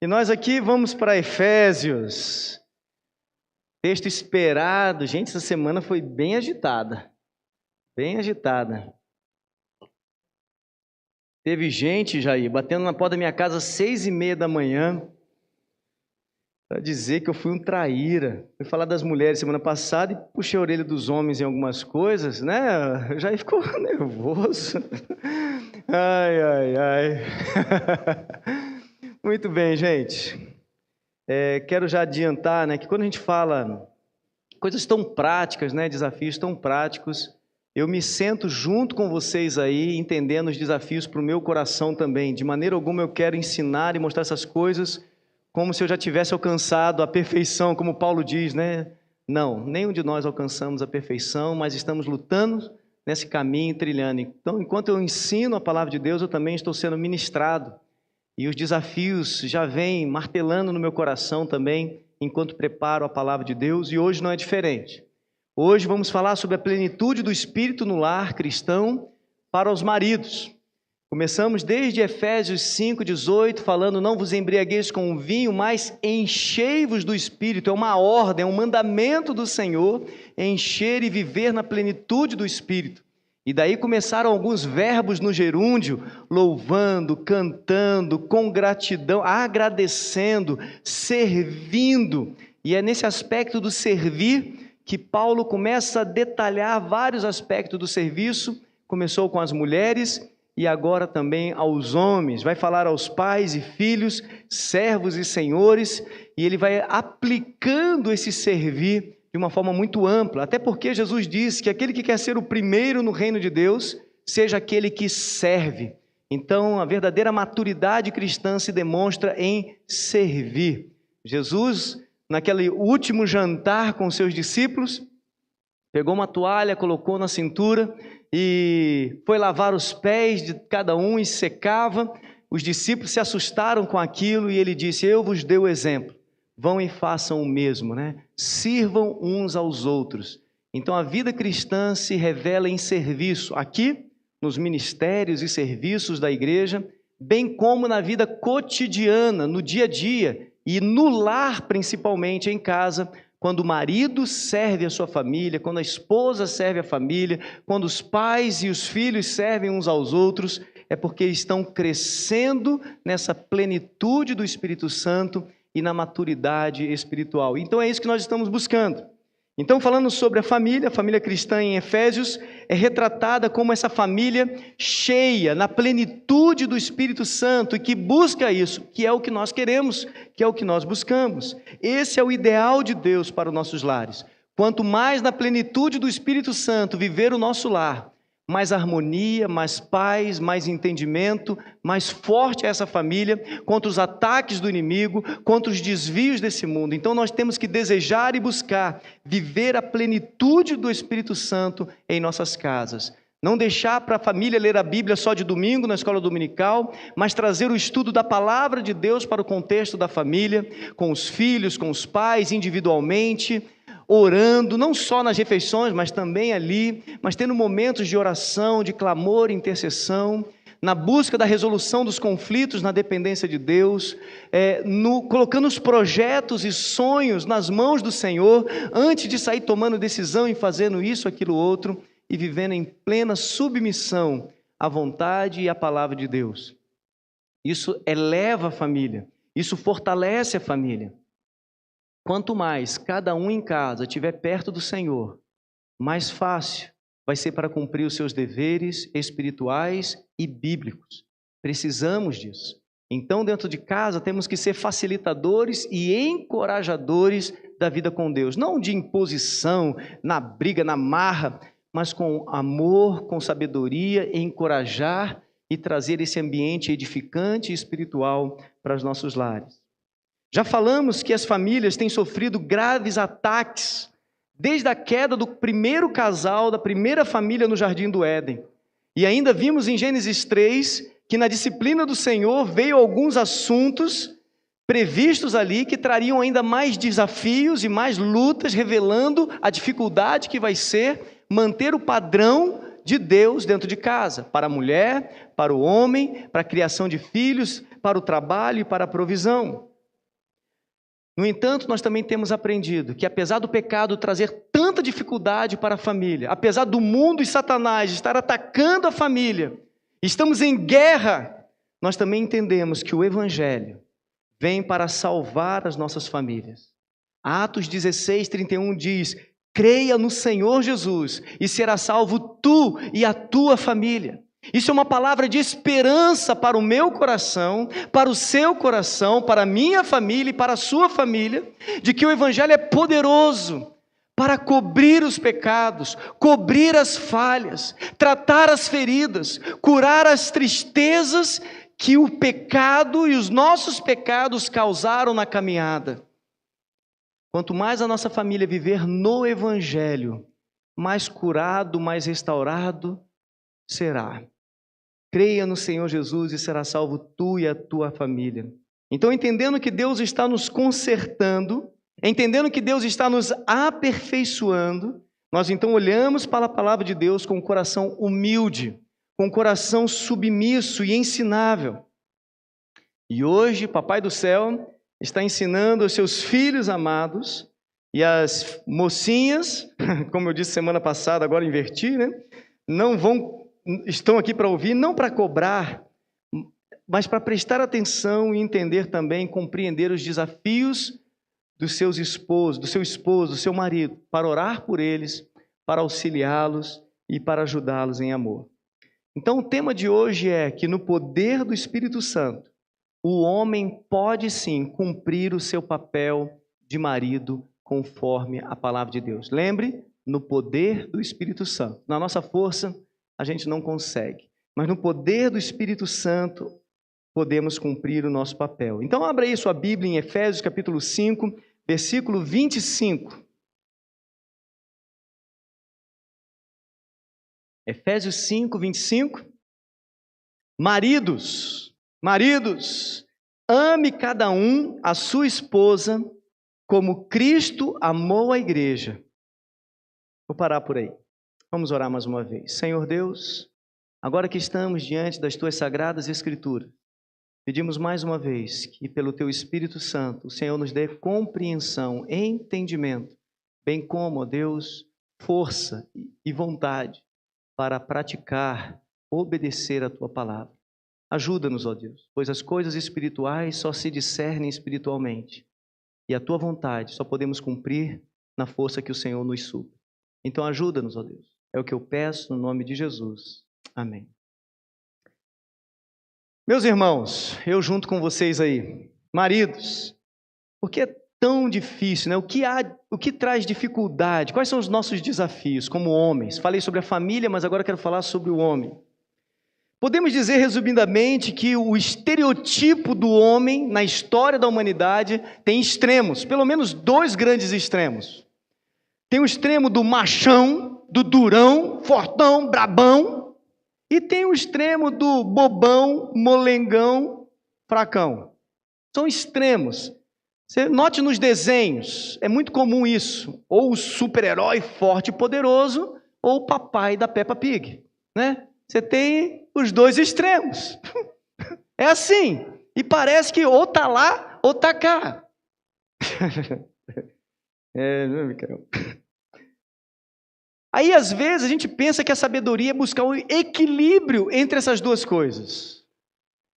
E nós aqui vamos para Efésios, texto esperado. Gente, essa semana foi bem agitada, bem agitada. Teve gente, Jair, batendo na porta da minha casa às 6h30 da manhã, para dizer que eu fui um traíra. Fui falar das mulheres semana passada e puxei a orelha dos homens em algumas coisas, né? Jair ficou nervoso. Ai, ai, ai. Muito bem, gente. Quero já adiantar, né, que quando a gente fala coisas tão práticas, né, desafios tão práticos, eu me sento junto com vocês aí, entendendo os desafios para o meu coração também. De maneira alguma eu quero ensinar e mostrar essas coisas como se eu já tivesse alcançado a perfeição, como Paulo diz, né? Não, nenhum de nós alcançamos a perfeição, mas estamos lutando nesse caminho, trilhando. Então, enquanto eu ensino a palavra de Deus, eu também estou sendo ministrado. E os desafios já vêm martelando no meu coração também, enquanto preparo a palavra de Deus, e hoje não é diferente. Hoje vamos falar sobre a plenitude do Espírito no lar cristão para os maridos. Começamos desde Efésios 5:18, falando: não vos embriagueis com o vinho, mas enchei-vos do Espírito. É uma ordem, é um mandamento do Senhor, encher e viver na plenitude do Espírito. E daí começaram alguns verbos no gerúndio, louvando, cantando, com gratidão, agradecendo, servindo. E é nesse aspecto do servir que Paulo começa a detalhar vários aspectos do serviço. Começou com as mulheres e agora também aos homens. Vai falar aos pais e filhos, servos e senhores, e ele vai aplicando esse servir de uma forma muito ampla, até porque Jesus disse que aquele que quer ser o primeiro no reino de Deus, seja aquele que serve. Então, a verdadeira maturidade cristã se demonstra em servir. Jesus, naquele último jantar com seus discípulos, pegou uma toalha, colocou na cintura e foi lavar os pés de cada um e secava. Os discípulos se assustaram com aquilo e ele disse: eu vos dei o exemplo. Vão e façam o mesmo, né? Sirvam uns aos outros. Então a vida cristã se revela em serviço, aqui nos ministérios e serviços da igreja, bem como na vida cotidiana, no dia a dia e no lar, principalmente em casa, quando o marido serve a sua família, quando a esposa serve a família, quando os pais e os filhos servem uns aos outros, é porque estão crescendo nessa plenitude do Espírito Santo e na maturidade espiritual. Então é isso que nós estamos buscando. Então, falando sobre a família cristã em Efésios é retratada como essa família cheia, na plenitude do Espírito Santo, e que busca isso, que é o que nós queremos, que é o que nós buscamos. Esse é o ideal de Deus para os nossos lares. Quanto mais na plenitude do Espírito Santo viver o nosso lar, mais harmonia, mais paz, mais entendimento, mais forte é essa família contra os ataques do inimigo, contra os desvios desse mundo. Então nós temos que desejar e buscar viver a plenitude do Espírito Santo em nossas casas. Não deixar para a família ler a Bíblia só de domingo na escola dominical, mas trazer o estudo da palavra de Deus para o contexto da família, com os filhos, com os pais, individualmente, orando, não só nas refeições, mas também ali, mas tendo momentos de oração, de clamor, intercessão, na busca da resolução dos conflitos, na dependência de Deus, colocando os projetos e sonhos nas mãos do Senhor, antes de sair tomando decisão e fazendo isso, aquilo, outro, e vivendo em plena submissão à vontade e à palavra de Deus. Isso eleva a família, isso fortalece a família. Quanto mais cada um em casa estiver perto do Senhor, mais fácil vai ser para cumprir os seus deveres espirituais e bíblicos. Precisamos disso. Então, dentro de casa, temos que ser facilitadores e encorajadores da vida com Deus. Não de imposição, na briga, na marra, mas com amor, com sabedoria, encorajar e trazer esse ambiente edificante e espiritual para os nossos lares. Já falamos que as famílias têm sofrido graves ataques desde a queda do primeiro casal, da primeira família no Jardim do Éden. E ainda vimos em Gênesis 3 que na disciplina do Senhor veio alguns assuntos previstos ali que trariam ainda mais desafios e mais lutas, revelando a dificuldade que vai ser manter o padrão de Deus dentro de casa, para a mulher, para o homem, para a criação de filhos, para o trabalho e para a provisão. No entanto, nós também temos aprendido que apesar do pecado trazer tanta dificuldade para a família, apesar do mundo e Satanás estar atacando a família, estamos em guerra, nós também entendemos que o Evangelho vem para salvar as nossas famílias. Atos 16, 31 diz: creia no Senhor Jesus e será salvo tu e a tua família. Isso é uma palavra de esperança para o meu coração, para o seu coração, para a minha família e para a sua família, de que o Evangelho é poderoso para cobrir os pecados, cobrir as falhas, tratar as feridas, curar as tristezas que o pecado e os nossos pecados causaram na caminhada. Quanto mais a nossa família viver no Evangelho, mais curado, mais restaurado será. Creia no Senhor Jesus e será salvo tu e a tua família. Então, entendendo que Deus está nos consertando, entendendo que Deus está nos aperfeiçoando, nós então olhamos para a palavra de Deus com um coração humilde, com um coração submisso e ensinável. E hoje, Papai do Céu está ensinando aos seus filhos amados e as mocinhas, como eu disse semana passada, agora inverti, né? Estão aqui para ouvir, não para cobrar, mas para prestar atenção e entender também, compreender os desafios dos seus esposos, do seu esposo, do seu marido, para orar por eles, para auxiliá-los e para ajudá-los em amor. Então o tema de hoje é que no poder do Espírito Santo, o homem pode sim cumprir o seu papel de marido conforme a palavra de Deus. Lembre, no poder do Espírito Santo. Na nossa força, a gente não consegue. Mas no poder do Espírito Santo, podemos cumprir o nosso papel. Então, abra aí sua Bíblia em Efésios capítulo 5, versículo 25. Efésios 5, 25. Maridos, ame cada um a sua esposa, como Cristo amou a igreja. Vou parar por aí. Vamos orar mais uma vez. Senhor Deus, agora que estamos diante das Tuas sagradas Escrituras, pedimos mais uma vez que pelo Teu Espírito Santo, o Senhor nos dê compreensão, entendimento, bem como, ó Deus, força e vontade para praticar, obedecer a Tua palavra. Ajuda-nos, ó Deus, pois as coisas espirituais só se discernem espiritualmente e a Tua vontade só podemos cumprir na força que o Senhor nos supre. Então ajuda-nos, ó Deus. É o que eu peço no nome de Jesus. Amém. Meus irmãos, eu junto com vocês aí, maridos, por que é tão difícil, né? O que traz dificuldade? Quais são os nossos desafios como homens? Falei sobre a família, mas agora quero falar sobre o homem. Podemos dizer resumidamente que o estereotipo do homem na história da humanidade tem extremos, pelo menos dois grandes extremos. Tem o extremo do machão, do durão, fortão, brabão, e tem o extremo do bobão, molengão, fracão. São extremos. Você note nos desenhos, é muito comum isso, ou o super-herói forte e poderoso, ou o papai da Peppa Pig, né? Você tem os dois extremos. É assim, e parece que ou tá lá, ou tá cá. Micael. Aí, às vezes, a gente pensa que a sabedoria é buscar um equilíbrio entre essas duas coisas.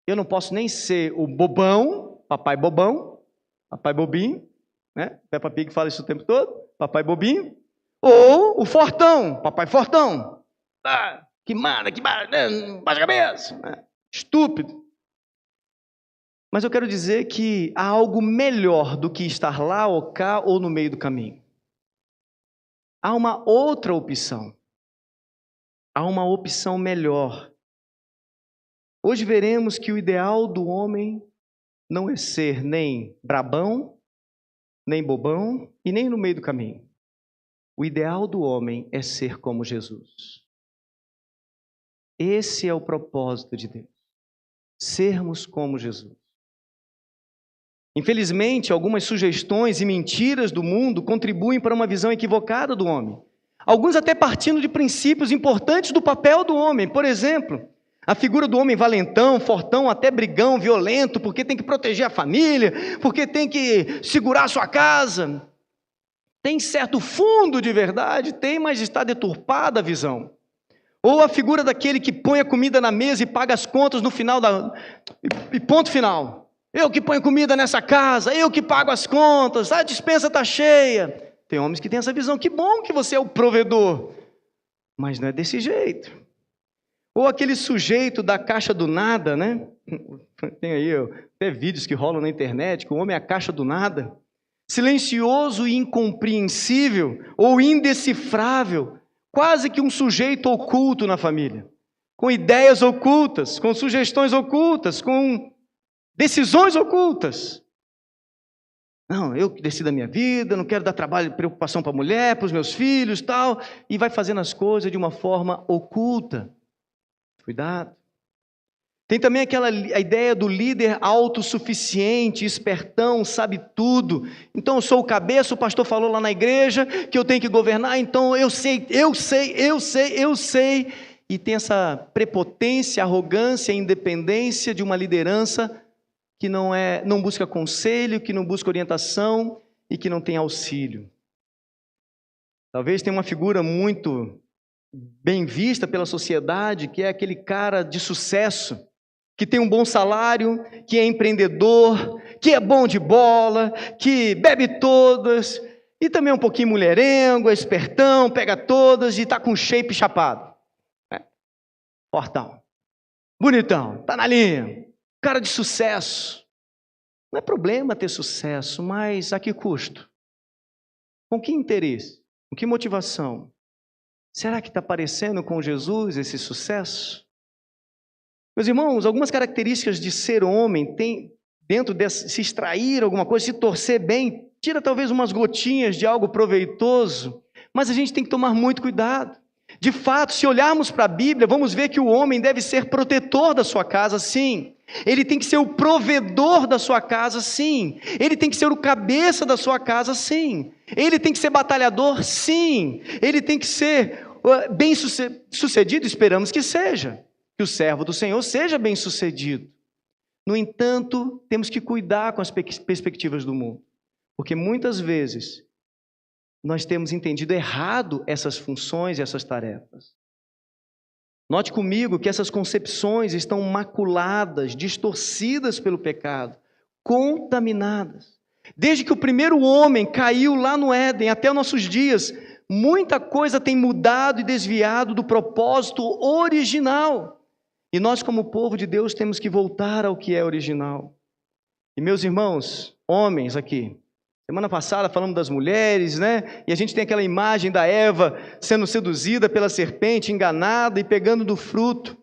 Eu não posso nem ser o bobão, papai bobinho, né? Peppa Pig fala isso o tempo todo, papai bobinho, ou o fortão, papai fortão. Ah, que manda, baixa a cabeça. Estúpido. Mas eu quero dizer que há algo melhor do que estar lá ou cá ou no meio do caminho. Há uma outra opção. Há uma opção melhor. Hoje veremos que o ideal do homem não é ser nem brabão, nem bobão e nem no meio do caminho. O ideal do homem é ser como Jesus. Esse é o propósito de Deus. Sermos como Jesus. Infelizmente, algumas sugestões e mentiras do mundo contribuem para uma visão equivocada do homem. Alguns até partindo de princípios importantes do papel do homem. Por exemplo, A figura do homem valentão, fortão, até brigão, violento, porque tem que proteger a família, porque tem que segurar a sua casa. Tem certo fundo de verdade? Tem, mas está deturpada a visão. Ou a figura daquele que põe a comida na mesa e paga as contas no final e ponto final. Eu que ponho comida nessa casa, eu que pago as contas, a despensa está cheia. Tem homens que têm essa visão, que bom que você é o provedor. Mas não é desse jeito. Ou aquele sujeito da caixa do nada, né? Tem aí até vídeos que rolam na internet, que o homem é a caixa do nada. Silencioso e incompreensível, ou indecifrável, quase que um sujeito oculto na família. Com ideias ocultas, com sugestões ocultas, com decisões ocultas. Não, eu que decido a minha vida, não quero dar trabalho e preocupação para a mulher, para os meus filhos, tal. E vai fazendo as coisas de uma forma oculta. Cuidado. Tem também a ideia do líder autossuficiente, espertão, sabe tudo. Então eu sou o cabeça, o pastor falou lá na igreja que eu tenho que governar, então eu sei. E tem essa prepotência, arrogância, independência de uma liderança que não busca conselho, que não busca orientação e que não tem auxílio. Talvez tenha uma figura muito bem vista pela sociedade, que é aquele cara de sucesso, que tem um bom salário, que é empreendedor, que é bom de bola, que bebe todas, e também um pouquinho mulherengo, é espertão, pega todas e está com shape chapado. Fortão, bonitão, está na linha, cara de sucesso. Não é problema ter sucesso, mas a que custo? Com que interesse? Com que motivação? Será que está parecendo com Jesus esse sucesso? Meus irmãos, algumas características de ser homem tem dentro desse, se extrair alguma coisa, se torcer bem, tira talvez umas gotinhas de algo proveitoso, mas a gente tem que tomar muito cuidado. De fato, se olharmos para a Bíblia, vamos ver que o homem deve ser protetor da sua casa, sim. Ele tem que ser o provedor da sua casa, sim. Ele tem que ser o cabeça da sua casa, sim. Ele tem que ser batalhador, sim. Ele tem que ser bem-sucedido, esperamos que seja. Que o servo do Senhor seja bem-sucedido. No entanto, temos que cuidar com as perspectivas do mundo. Porque muitas vezes nós temos entendido errado essas funções e essas tarefas. Note comigo que essas concepções estão maculadas, distorcidas pelo pecado, contaminadas. Desde que o primeiro homem caiu lá no Éden até os nossos dias, muita coisa tem mudado e desviado do propósito original. E nós, como povo de Deus, temos que voltar ao que é original. E meus irmãos, homens aqui, semana passada falamos das mulheres, né? E a gente tem aquela imagem da Eva sendo seduzida pela serpente, enganada e pegando do fruto.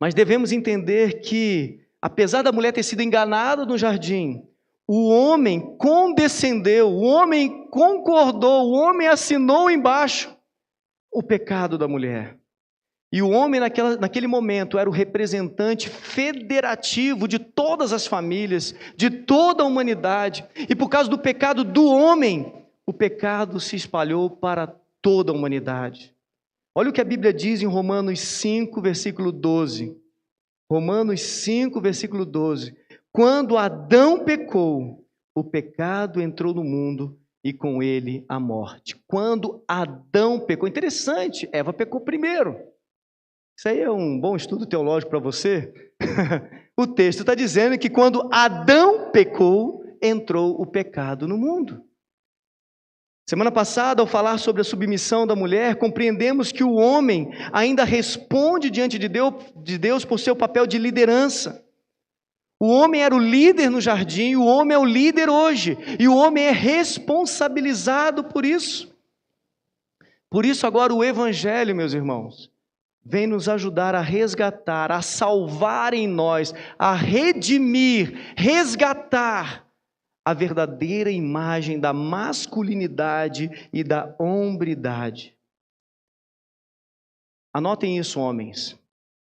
Mas devemos entender que, apesar da mulher ter sido enganada no jardim, o homem condescendeu, o homem concordou, o homem assinou embaixo o pecado da mulher. E o homem naquele momento era o representante federativo de todas as famílias, de toda a humanidade. E por causa do pecado do homem, o pecado se espalhou para toda a humanidade. Olha o que a Bíblia diz em Romanos 5, versículo 12. Romanos 5, versículo 12. Quando Adão pecou, o pecado entrou no mundo e com ele a morte. Quando Adão pecou, interessante, Eva pecou primeiro. Isso aí é um bom estudo teológico para você. O texto está dizendo que quando Adão pecou, entrou o pecado no mundo. Semana passada, ao falar sobre a submissão da mulher, compreendemos que o homem ainda responde diante de Deus por seu papel de liderança. O homem era o líder no jardim, o homem é o líder hoje, e o homem é responsabilizado por isso. Por isso agora o Evangelho, meus irmãos, vem nos ajudar a resgatar, a salvar em nós, a redimir, resgatar a verdadeira imagem da masculinidade e da hombridade. Anotem isso, homens.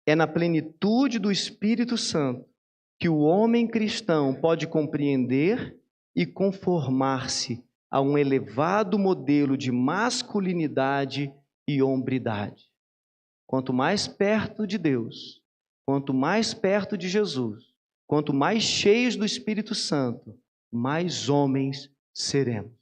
É na plenitude do Espírito Santo que o homem cristão pode compreender e conformar-se a um elevado modelo de masculinidade e hombridade. Quanto mais perto de Deus, quanto mais perto de Jesus, quanto mais cheios do Espírito Santo, mais homens seremos.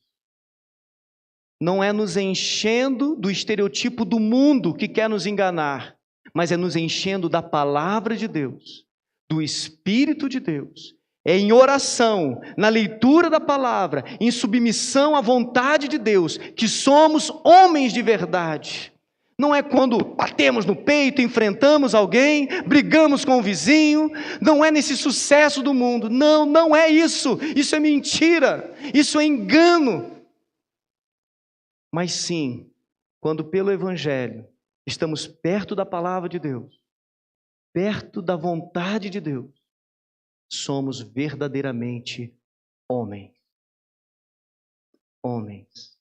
Não é nos enchendo do estereotipo do mundo que quer nos enganar, mas é nos enchendo da palavra de Deus, do Espírito de Deus. É em oração, na leitura da palavra, em submissão à vontade de Deus, que somos homens de verdade. Não é quando batemos no peito, enfrentamos alguém, brigamos com o vizinho, não é nesse sucesso do mundo. Não, não é isso. Isso é mentira, isso é engano. Mas sim, quando pelo Evangelho estamos perto da palavra de Deus, perto da vontade de Deus, somos verdadeiramente homens. Homens.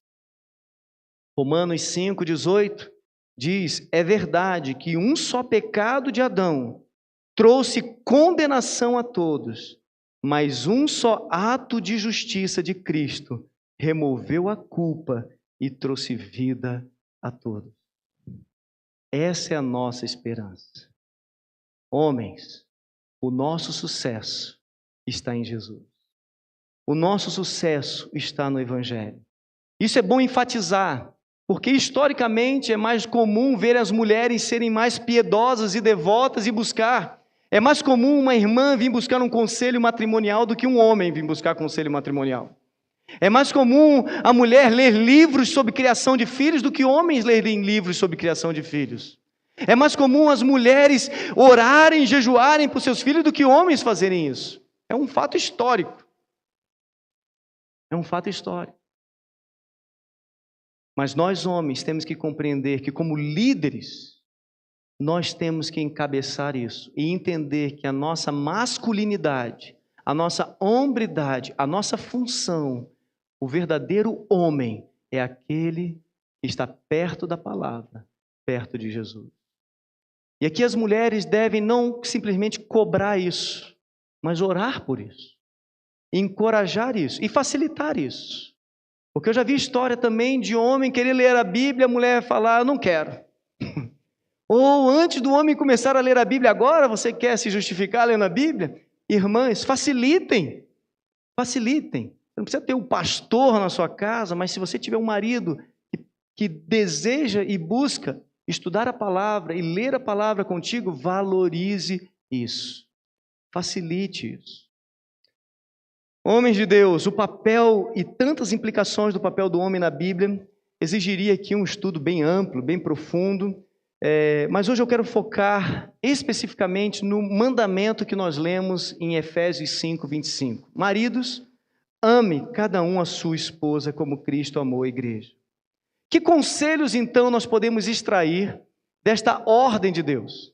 Romanos 5,18 diz: é verdade que um só pecado de Adão trouxe condenação a todos, mas um só ato de justiça de Cristo removeu a culpa e trouxe vida a todos. Essa é a nossa esperança. Homens, o nosso sucesso está em Jesus. O nosso sucesso está no Evangelho. Isso é bom enfatizar, porque historicamente é mais comum ver as mulheres serem mais piedosas e devotas e buscar. É mais comum uma irmã vir buscar um conselho matrimonial do que um homem vir buscar conselho matrimonial. É mais comum a mulher ler livros sobre criação de filhos do que homens lerem livros sobre criação de filhos. É mais comum as mulheres orarem, jejuarem por seus filhos do que homens fazerem isso. É um fato histórico. É um fato histórico. Mas nós, homens, temos que compreender que, como líderes, nós temos que encabeçar isso e entender que a nossa masculinidade, a nossa hombridade, a nossa função, o verdadeiro homem é aquele que está perto da palavra, perto de Jesus. E aqui as mulheres devem não simplesmente cobrar isso, mas orar por isso, encorajar isso e facilitar isso. Porque eu já vi história também de homem querer ler a Bíblia, a mulher falar, eu não quero. Ou antes do homem começar a ler a Bíblia, agora você quer se justificar lendo a Bíblia? Irmãs, facilitem, facilitem. Você não precisa ter um pastor na sua casa, mas se você tiver um marido que deseja e busca estudar a palavra e ler a palavra contigo, valorize isso. Facilite isso. Homens de Deus, o papel e tantas implicações do papel do homem na Bíblia exigiria aqui um estudo bem amplo, bem profundo, mas hoje eu quero focar especificamente no mandamento que nós lemos em Efésios 5:25. Maridos, ame cada um a sua esposa como Cristo amou a igreja. Que conselhos, então, nós podemos extrair desta ordem de Deus?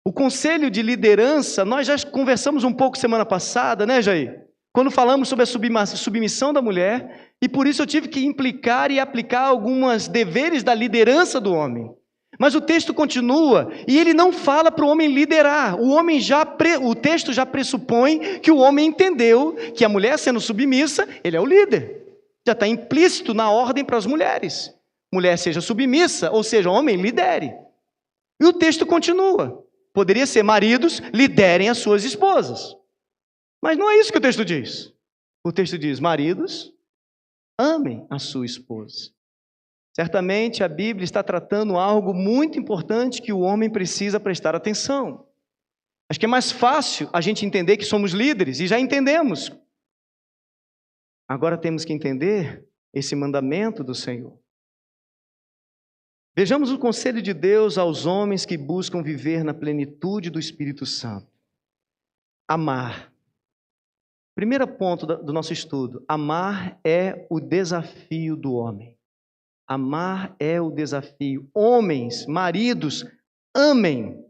O conselho de liderança, nós já conversamos um pouco semana passada, né, Jair? Quando falamos sobre a submissão da mulher, e por isso eu tive que implicar e aplicar alguns deveres da liderança do homem. Mas o texto continua, e ele não fala para o homem liderar. O texto já pressupõe que o homem entendeu que a mulher sendo submissa, ele é o líder. Já está implícito na ordem para as mulheres. Mulher seja submissa, ou seja, homem lidere. E o texto continua. Poderia ser maridos, liderem as suas esposas. Mas não é isso que o texto diz. O texto diz, maridos, amem a sua esposa. Certamente a Bíblia está tratando algo muito importante que o homem precisa prestar atenção. Acho que é mais fácil a gente entender que somos líderes, e já entendemos. Agora temos que entender esse mandamento do Senhor. Vejamos o conselho de Deus aos homens que buscam viver na plenitude do Espírito Santo. Amar. Primeiro ponto do nosso estudo. Amar é o desafio do homem. Amar é o desafio. Homens, maridos, amem.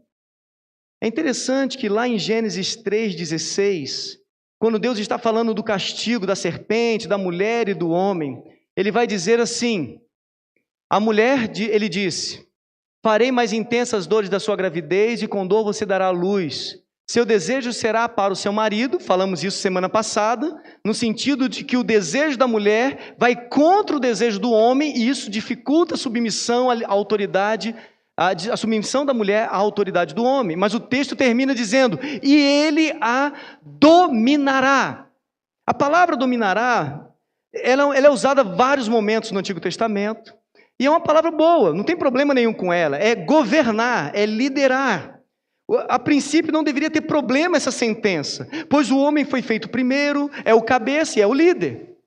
É interessante que lá em Gênesis 3,16, quando Deus está falando do castigo da serpente, da mulher e do homem, ele vai dizer assim, a mulher, ele disse, farei mais intensas dores da sua gravidez e com dor você dará à luz. Seu desejo será para o seu marido, falamos isso semana passada, no sentido de que o desejo da mulher vai contra o desejo do homem e isso dificulta a submissão à autoridade a submissão da mulher à autoridade do homem, mas o texto termina dizendo: e ele a dominará. A palavra dominará, ela é usada em vários momentos no Antigo Testamento, e é uma palavra boa, não tem problema nenhum com ela. É governar, é liderar. A princípio não deveria ter problema essa sentença, pois o homem foi feito primeiro, é o cabeça e é o líder.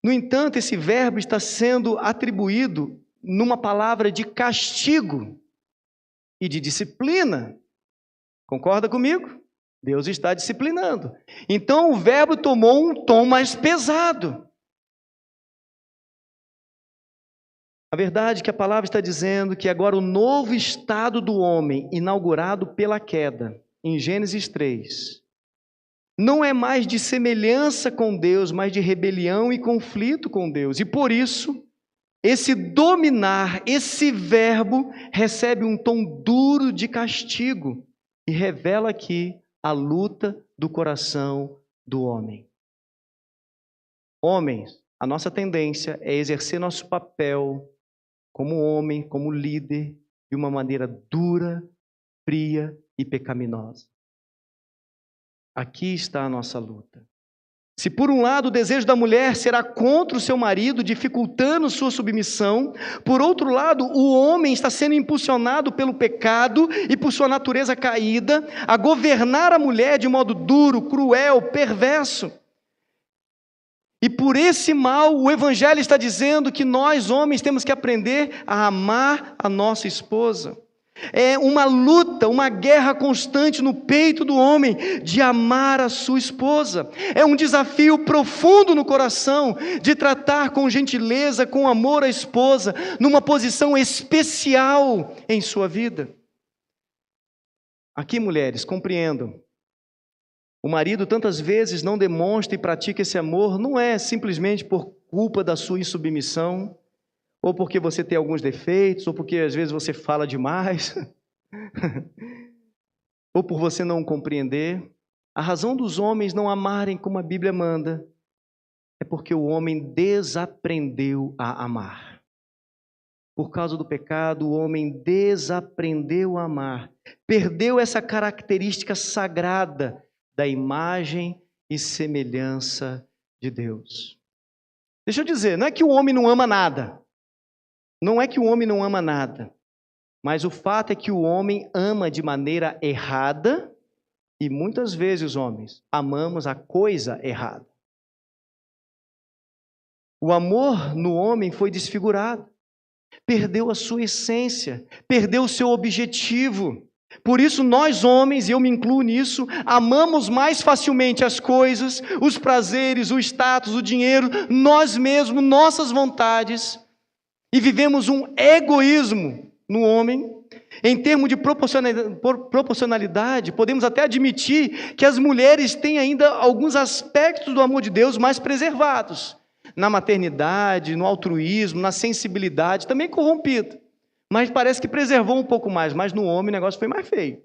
No entanto, esse verbo está sendo atribuído numa palavra de castigo e de disciplina. Concorda comigo? Deus está disciplinando. Então o verbo tomou um tom mais pesado. A verdade é que a palavra está dizendo que agora o novo estado do homem, inaugurado pela queda, em Gênesis 3, não é mais de semelhança com Deus, mas de rebelião e conflito com Deus. E por isso, esse dominar, esse verbo, recebe um tom duro de castigo e revela aqui a luta do coração do homem. Homens, a nossa tendência é exercer nosso papel como homem, como líder, de uma maneira dura, fria e pecaminosa. Aqui está a nossa luta. Se por um lado o desejo da mulher será contra o seu marido, dificultando sua submissão, por outro lado o homem está sendo impulsionado pelo pecado e por sua natureza caída a governar a mulher de modo duro, cruel, perverso. E por esse mal o Evangelho está dizendo que nós homens temos que aprender a amar a nossa esposa. É uma luta, uma guerra constante no peito do homem de amar a sua esposa. É um desafio profundo no coração de tratar com gentileza, com amor a esposa, numa posição especial em sua vida. Aqui, mulheres, compreendam. O marido tantas vezes não demonstra e pratica esse amor, não é simplesmente por culpa da sua insubmissão, ou porque você tem alguns defeitos, ou porque às vezes você fala demais, ou por você não compreender. A razão dos homens não amarem como a Bíblia manda é porque o homem desaprendeu a amar. Por causa do pecado, o homem desaprendeu a amar, perdeu essa característica sagrada da imagem e semelhança de Deus. Deixa eu dizer, não é que o homem não ama nada. Não é que o homem não ama nada. Mas o fato é que o homem ama de maneira errada e muitas vezes, homens, amamos a coisa errada. O amor no homem foi desfigurado. Perdeu a sua essência, perdeu o seu objetivo. Por isso nós homens, e eu me incluo nisso, amamos mais facilmente as coisas, os prazeres, o status, o dinheiro, nós mesmos, nossas vontades, e vivemos um egoísmo no homem. Em termos de proporcionalidade, podemos até admitir que as mulheres têm ainda alguns aspectos do amor de Deus mais preservados, na maternidade, no altruísmo, na sensibilidade, também corrompido. Mas parece que preservou um pouco mais, mas no homem o negócio foi mais feio.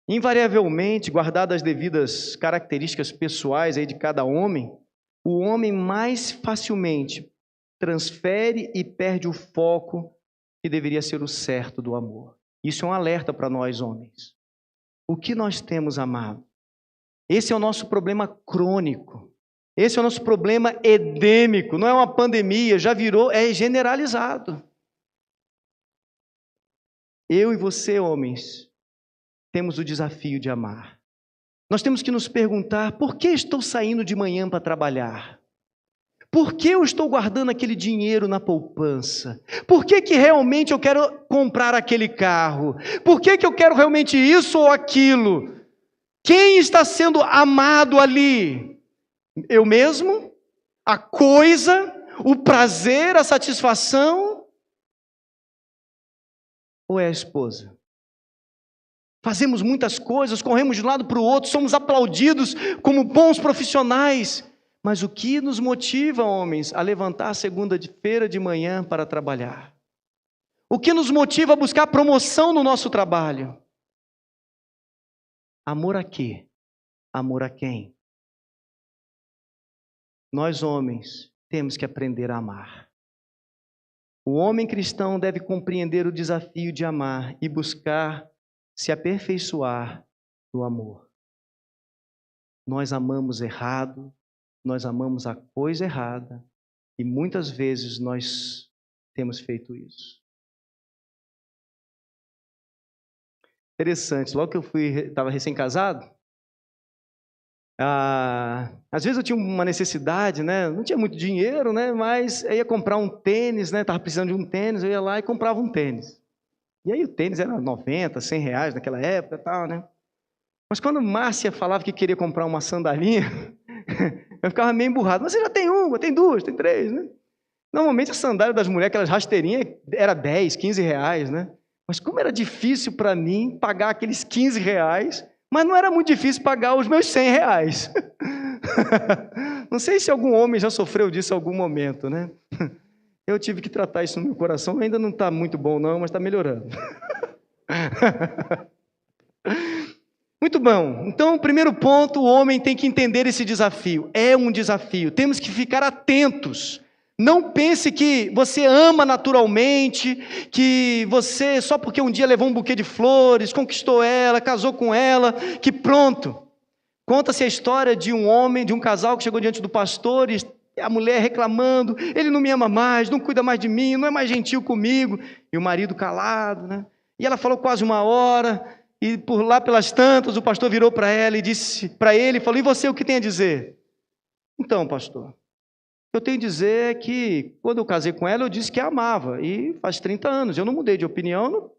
Invariavelmente, guardadas as devidas características pessoais aí de cada homem, o homem mais facilmente transfere e perde o foco que deveria ser o certo do amor. Isso é um alerta para nós homens. O que nós temos amado? Esse é o nosso problema crônico. Esse é o nosso problema endêmico, não é uma pandemia, já virou, é generalizado. Eu e você, homens, temos o desafio de amar. Nós temos que nos perguntar, por que estou saindo de manhã para trabalhar? Por que eu estou guardando aquele dinheiro na poupança? Por que realmente eu quero comprar aquele carro? Por que eu quero realmente isso ou aquilo? Quem está sendo amado ali? Eu mesmo? A coisa? O prazer? A satisfação? Ou é a esposa? Fazemos muitas coisas, corremos de um lado para o outro, somos aplaudidos como bons profissionais. Mas o que nos motiva, homens, a levantar segunda-feira de manhã para trabalhar? O que nos motiva a buscar promoção no nosso trabalho? Amor a quê? Amor a quem? Nós, homens, temos que aprender a amar. O homem cristão deve compreender o desafio de amar e buscar se aperfeiçoar no amor. Nós amamos errado, nós amamos a coisa errada e muitas vezes nós temos feito isso. Interessante, logo que eu estava recém-casado, às vezes eu tinha uma necessidade, né? Não tinha muito dinheiro, né? Mas eu ia comprar um tênis, né? Estava precisando de um tênis, eu ia lá e comprava um tênis. E aí o tênis era 90, 100 reais naquela época e tal, né? Mas quando Márcia falava que queria comprar uma sandalinha, eu ficava meio emburrado. Mas você já tem uma, tem duas, tem três, né? Normalmente a sandália das mulheres, aquelas rasteirinhas, era 10, 15 reais, né? Mas como era difícil para mim pagar aqueles 15 reais, mas não era muito difícil pagar os meus 100 reais. Não sei se algum homem já sofreu disso em algum momento, né? Eu tive que tratar isso no meu coração, ainda não está muito bom não, mas está melhorando. Muito bom. Então, o primeiro ponto, o homem tem que entender esse desafio. É um desafio. Temos que ficar atentos. Não pense que você ama naturalmente, que você, só porque um dia levou um buquê de flores, conquistou ela, casou com ela, que pronto. Conta-se a história de um homem, de um casal que chegou diante do pastor e a mulher reclamando, ele não me ama mais, não cuida mais de mim, não é mais gentil comigo. E o marido calado, né? E ela falou quase 1 hora, e por lá pelas tantas, o pastor virou para ela e disse para ele, falou, e você o que tem a dizer? Então, pastor, eu tenho a dizer que quando eu casei com ela, eu disse que a amava, e faz 30 anos, eu não mudei de opinião,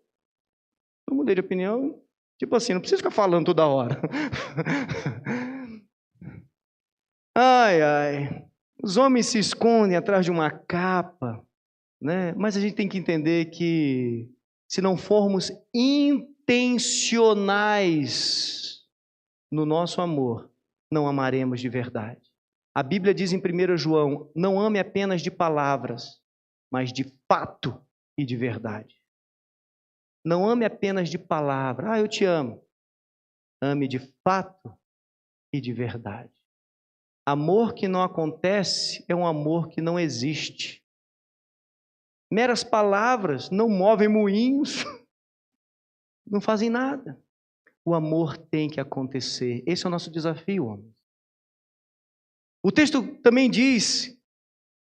não mudei de opinião, tipo assim, não preciso ficar falando toda hora. Ai, ai, os homens se escondem atrás de uma capa, né? Mas a gente tem que entender que se não formos intencionais no nosso amor, não amaremos de verdade. A Bíblia diz em 1 João, não ame apenas de palavras, mas de fato e de verdade. Não ame apenas de palavra, eu te amo. Ame de fato e de verdade. Amor que não acontece é um amor que não existe. Meras palavras não movem moinhos, não fazem nada. O amor tem que acontecer. Esse é o nosso desafio, homem. O texto também diz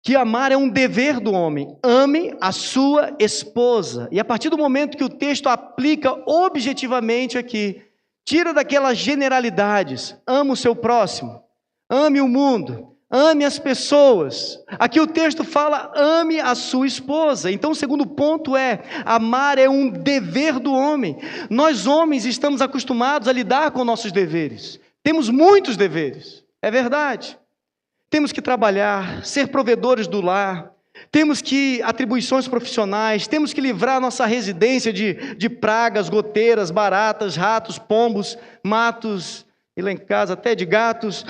que amar é um dever do homem. Ame a sua esposa. E a partir do momento que o texto aplica objetivamente aqui, tira daquelas generalidades, ama o seu próximo, ame o mundo, ame as pessoas. Aqui o texto fala, ame a sua esposa. Então o segundo ponto é, amar é um dever do homem. Nós homens estamos acostumados a lidar com nossos deveres. Temos muitos deveres, é verdade. Temos que trabalhar, ser provedores do lar, temos que atribuições profissionais, temos que livrar nossa residência de pragas, goteiras, baratas, ratos, pombos, matos, e lá em casa até de gatos,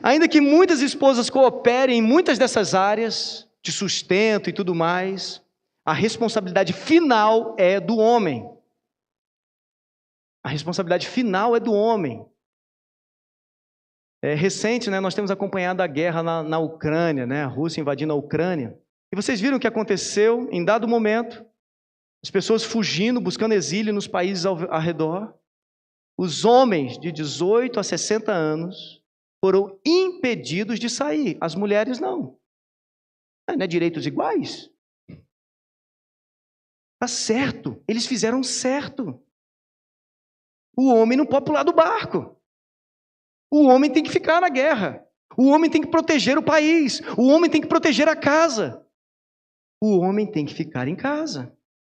ainda que muitas esposas cooperem em muitas dessas áreas, de sustento e tudo mais, a responsabilidade final é do homem. A responsabilidade final é do homem. Recente, né, nós temos acompanhado a guerra na Ucrânia, né, a Rússia invadindo a Ucrânia. E vocês viram o que aconteceu em dado momento? As pessoas fugindo, buscando exílio nos países ao redor. Os homens de 18 a 60 anos foram impedidos de sair. As mulheres não. Não é direitos iguais? Está certo. Eles fizeram certo. O homem não pode pular do barco. O homem tem que ficar na guerra. O homem tem que proteger o país. O homem tem que proteger a casa. O homem tem que ficar em casa.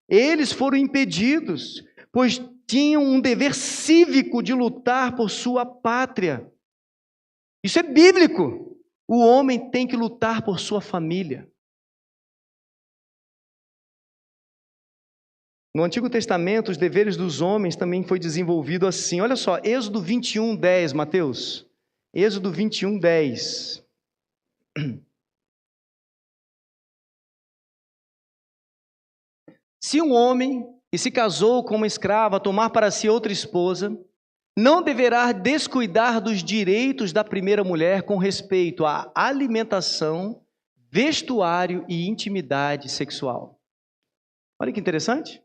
Eles foram impedidos, pois tinham um dever cívico de lutar por sua pátria. Isso é bíblico. O homem tem que lutar por sua família. No Antigo Testamento, os deveres dos homens também foi desenvolvido assim. Olha só, Êxodo 21, 10, Mateus. Êxodo 21, 10. Se um homem que se casou com uma escrava tomar para si outra esposa, não deverá descuidar dos direitos da primeira mulher com respeito à alimentação, vestuário e intimidade sexual. Olha que interessante.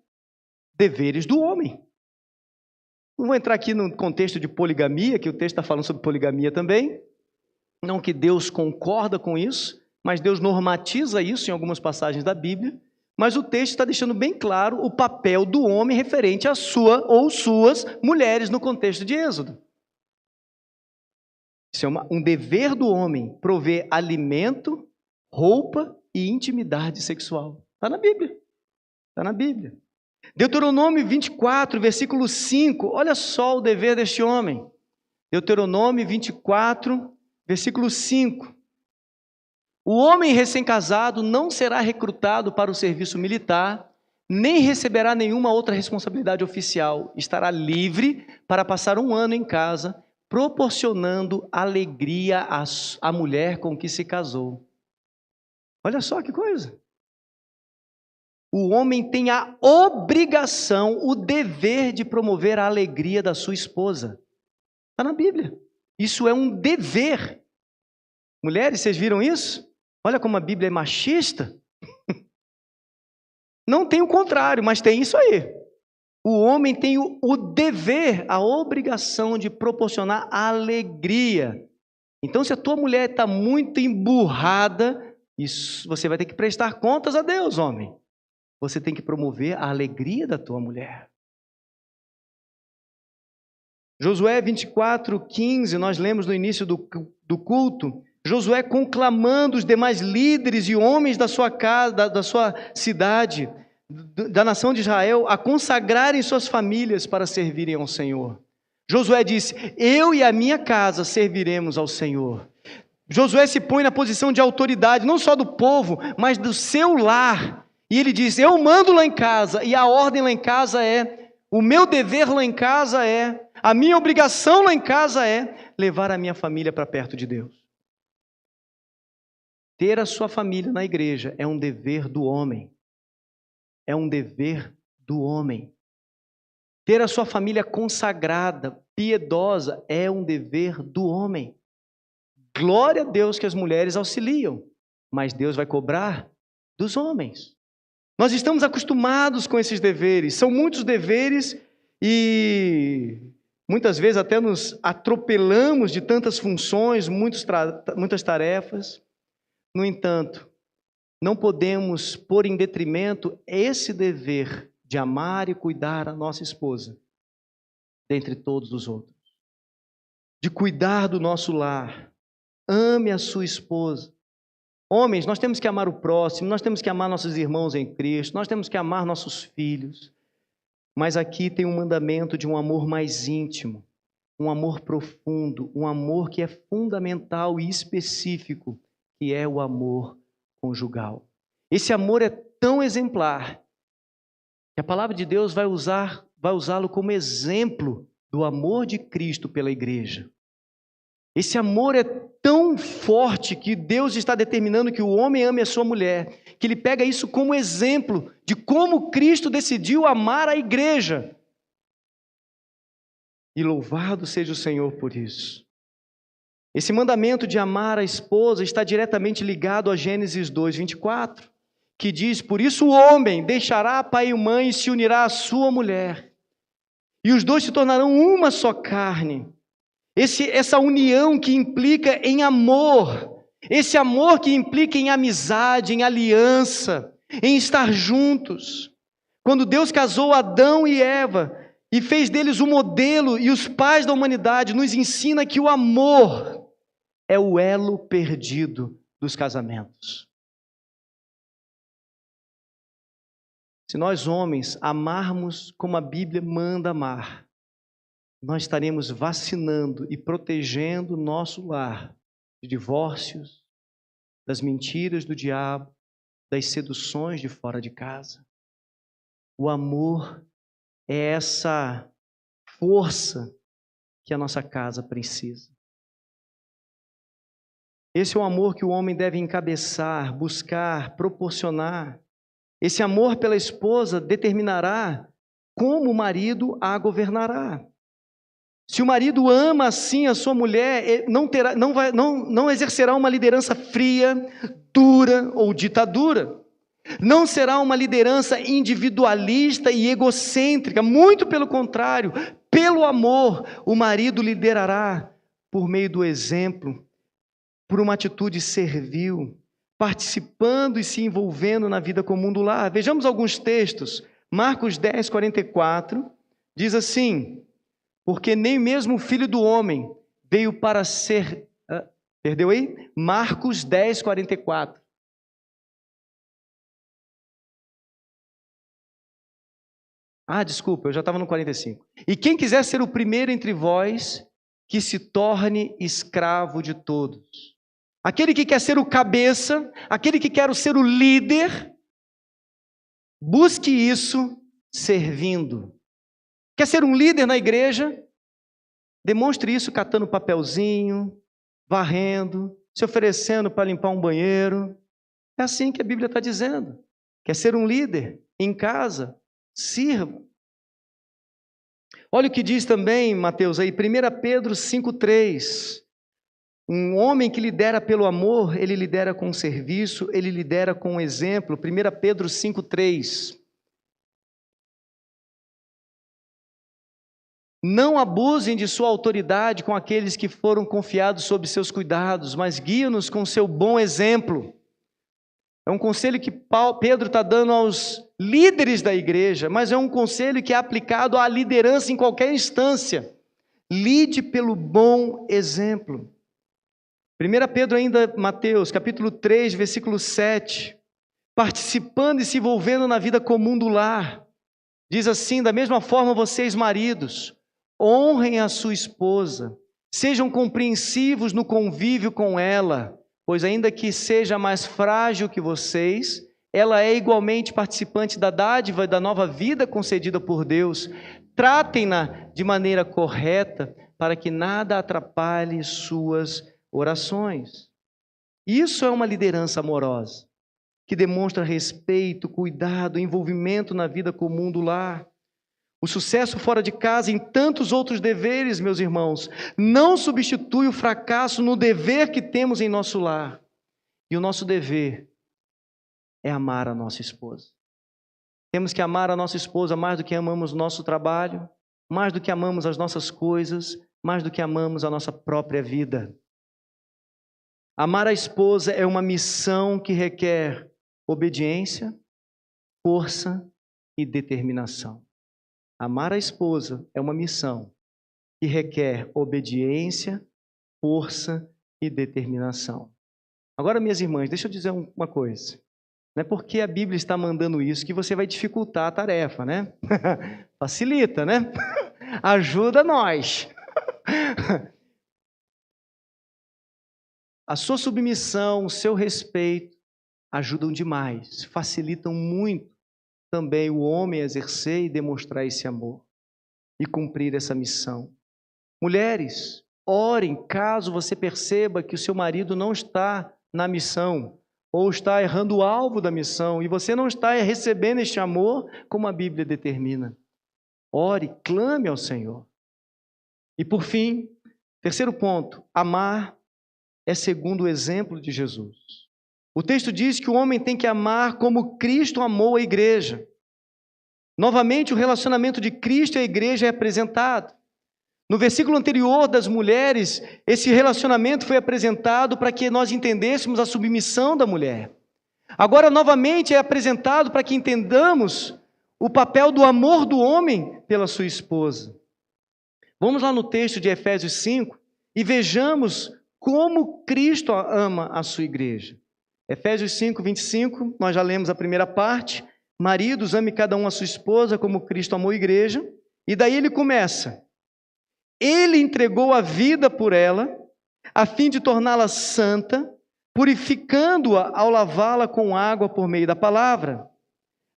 Deveres do homem. Não vou entrar aqui no contexto de poligamia, que o texto está falando sobre poligamia também. Não que Deus concorda com isso, mas Deus normatiza isso em algumas passagens da Bíblia. Mas o texto está deixando bem claro o papel do homem referente à sua ou suas mulheres no contexto de Êxodo. Isso é um dever do homem, prover alimento, roupa e intimidade sexual. Está na Bíblia. Está na Bíblia. Deuteronômio 24, versículo 5. Olha só o dever deste homem. Deuteronômio 24, versículo 5. O homem recém-casado não será recrutado para o serviço militar, nem receberá nenhuma outra responsabilidade oficial. Estará livre para passar 1 ano em casa, proporcionando alegria à mulher com que se casou. Olha só que coisa. O homem tem a obrigação, o dever de promover a alegria da sua esposa. Está na Bíblia. Isso é um dever. Mulheres, vocês viram isso? Olha como a Bíblia é machista. Não tem o contrário, mas tem isso aí. O homem tem o dever, a obrigação de proporcionar alegria. Então, se a tua mulher está muito emburrada, isso, você vai ter que prestar contas a Deus, homem. Você tem que promover a alegria da tua mulher. Josué 24, 15, nós lemos no início do culto, Josué conclamando os demais líderes e homens da sua casa, da sua cidade, da nação de Israel, a consagrarem suas famílias para servirem ao Senhor. Josué disse: eu e a minha casa serviremos ao Senhor. Josué se põe na posição de autoridade, não só do povo, mas do seu lar. E ele diz: eu mando lá em casa, e a ordem lá em casa é, o meu dever lá em casa é, a minha obrigação lá em casa é levar a minha família para perto de Deus. Ter a sua família na igreja é um dever do homem. É um dever do homem. Ter a sua família consagrada, piedosa, é um dever do homem. Glória a Deus que as mulheres auxiliam, mas Deus vai cobrar dos homens. Nós estamos acostumados com esses deveres, são muitos deveres e muitas vezes até nos atropelamos de tantas funções, muitas tarefas. No entanto, não podemos pôr em detrimento esse dever de amar e cuidar a nossa esposa, dentre todos os outros. De cuidar do nosso lar. Ame a sua esposa. Homens, nós temos que amar o próximo, nós temos que amar nossos irmãos em Cristo, nós temos que amar nossos filhos. Mas aqui tem um mandamento de um amor mais íntimo, um amor profundo, um amor que é fundamental e específico, que é o amor conjugal. Esse amor é tão exemplar que a palavra de Deus vai usá-lo como exemplo do amor de Cristo pela igreja. Esse amor é tão forte que Deus está determinando que o homem ame a sua mulher, que ele pega isso como exemplo de como Cristo decidiu amar a igreja. E louvado seja o Senhor por isso. Esse mandamento de amar a esposa está diretamente ligado a Gênesis 2, 24, que diz: por isso o homem deixará pai e mãe e se unirá à sua mulher, e os dois se tornarão uma só carne. Essa união que implica em amor, esse amor que implica em amizade, em aliança, em estar juntos. Quando Deus casou Adão e Eva e fez deles o modelo e os pais da humanidade, nos ensina que o amor é o elo perdido dos casamentos. Se nós homens amarmos como a Bíblia manda amar, nós estaremos vacinando e protegendo o nosso lar de divórcios, das mentiras do diabo, das seduções de fora de casa. O amor é essa força que a nossa casa precisa. Esse é o amor que o homem deve encabeçar, buscar, proporcionar. Esse amor pela esposa determinará como o marido a governará. Se o marido ama assim a sua mulher, não exercerá uma liderança fria, dura ou ditadura. Não será uma liderança individualista e egocêntrica, muito pelo contrário, pelo amor, o marido liderará por meio do exemplo, por uma atitude servil, participando e se envolvendo na vida comum do lar. Vejamos alguns textos. Marcos 10, 44, diz assim: porque nem mesmo o Filho do Homem veio para ser... Perdeu aí? Marcos 10, 44. Desculpa, eu já estava no 45. E quem quiser ser o primeiro entre vós, que se torne escravo de todos. Aquele que quer ser o cabeça, aquele que quer ser o líder, busque isso servindo. Quer ser um líder na igreja? Demonstre isso catando papelzinho, varrendo, se oferecendo para limpar um banheiro. É assim que a Bíblia está dizendo. Quer ser um líder em casa? Sirva. Olha o que diz também, Mateus, aí, 1 Pedro 5,3. Um homem que lidera pelo amor, ele lidera com serviço, ele lidera com exemplo. 1 Pedro 5,3. Não abusem de sua autoridade com aqueles que foram confiados sob seus cuidados, mas guiem-nos com seu bom exemplo. É um conselho que Pedro está dando aos líderes da igreja, mas é um conselho que é aplicado à liderança em qualquer instância. Lide pelo bom exemplo. 1 Pedro ainda, Mateus, capítulo 3, versículo 7. Participando e se envolvendo na vida comum do lar. Diz assim: da mesma forma vocês, maridos, honrem a sua esposa, sejam compreensivos no convívio com ela, pois ainda que seja mais frágil que vocês, ela é igualmente participante da dádiva e da nova vida concedida por Deus. Tratem-na de maneira correta, para que nada atrapalhe suas orações. Isso é uma liderança amorosa, que demonstra respeito, cuidado, envolvimento na vida comum do lar. O sucesso fora de casa em tantos outros deveres, meus irmãos, não substitui o fracasso no dever que temos em nosso lar. E o nosso dever é amar a nossa esposa. Temos que amar a nossa esposa mais do que amamos o nosso trabalho, mais do que amamos as nossas coisas, mais do que amamos a nossa própria vida. Amar a esposa é uma missão que requer obediência, força e determinação. Amar a esposa é uma missão que requer obediência, força e determinação. Agora, minhas irmãs, deixa eu dizer uma coisa. Não é porque a Bíblia está mandando isso que você vai dificultar a tarefa, né? Facilita, né? Ajuda nós. A sua submissão, o seu respeito ajudam demais, facilitam muito também o homem exercer e demonstrar esse amor e cumprir essa missão. Mulheres, orem caso você perceba que o seu marido não está na missão ou está errando o alvo da missão e você não está recebendo este amor como a Bíblia determina. Ore, clame ao Senhor. E por fim, terceiro ponto, amar é segundo o exemplo de Jesus. O texto diz que o homem tem que amar como Cristo amou a igreja. Novamente, o relacionamento de Cristo e a igreja é apresentado. No versículo anterior das mulheres, esse relacionamento foi apresentado para que nós entendêssemos a submissão da mulher. Agora, novamente, é apresentado para que entendamos o papel do amor do homem pela sua esposa. Vamos lá no texto de Efésios 5 e vejamos como Cristo ama a sua igreja. Efésios 5, 25, nós já lemos a primeira parte. Maridos, ame cada um a sua esposa como Cristo amou a igreja. E daí ele começa. Ele entregou a vida por ela, a fim de torná-la santa, purificando-a ao lavá-la com água por meio da palavra.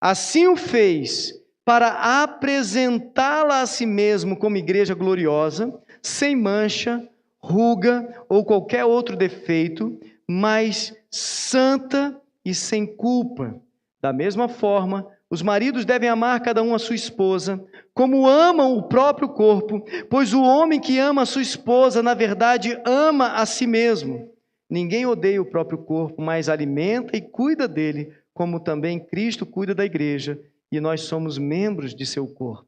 Assim o fez para apresentá-la a si mesmo como igreja gloriosa, sem mancha, ruga ou qualquer outro defeito, mas santa e sem culpa. Da mesma forma, Os maridos devem amar cada um a sua esposa, como amam o próprio corpo, pois o homem que ama a sua esposa, na verdade, ama a si mesmo. Ninguém odeia o próprio corpo, mas alimenta e cuida dele, como também Cristo cuida da igreja, e nós somos membros de seu corpo.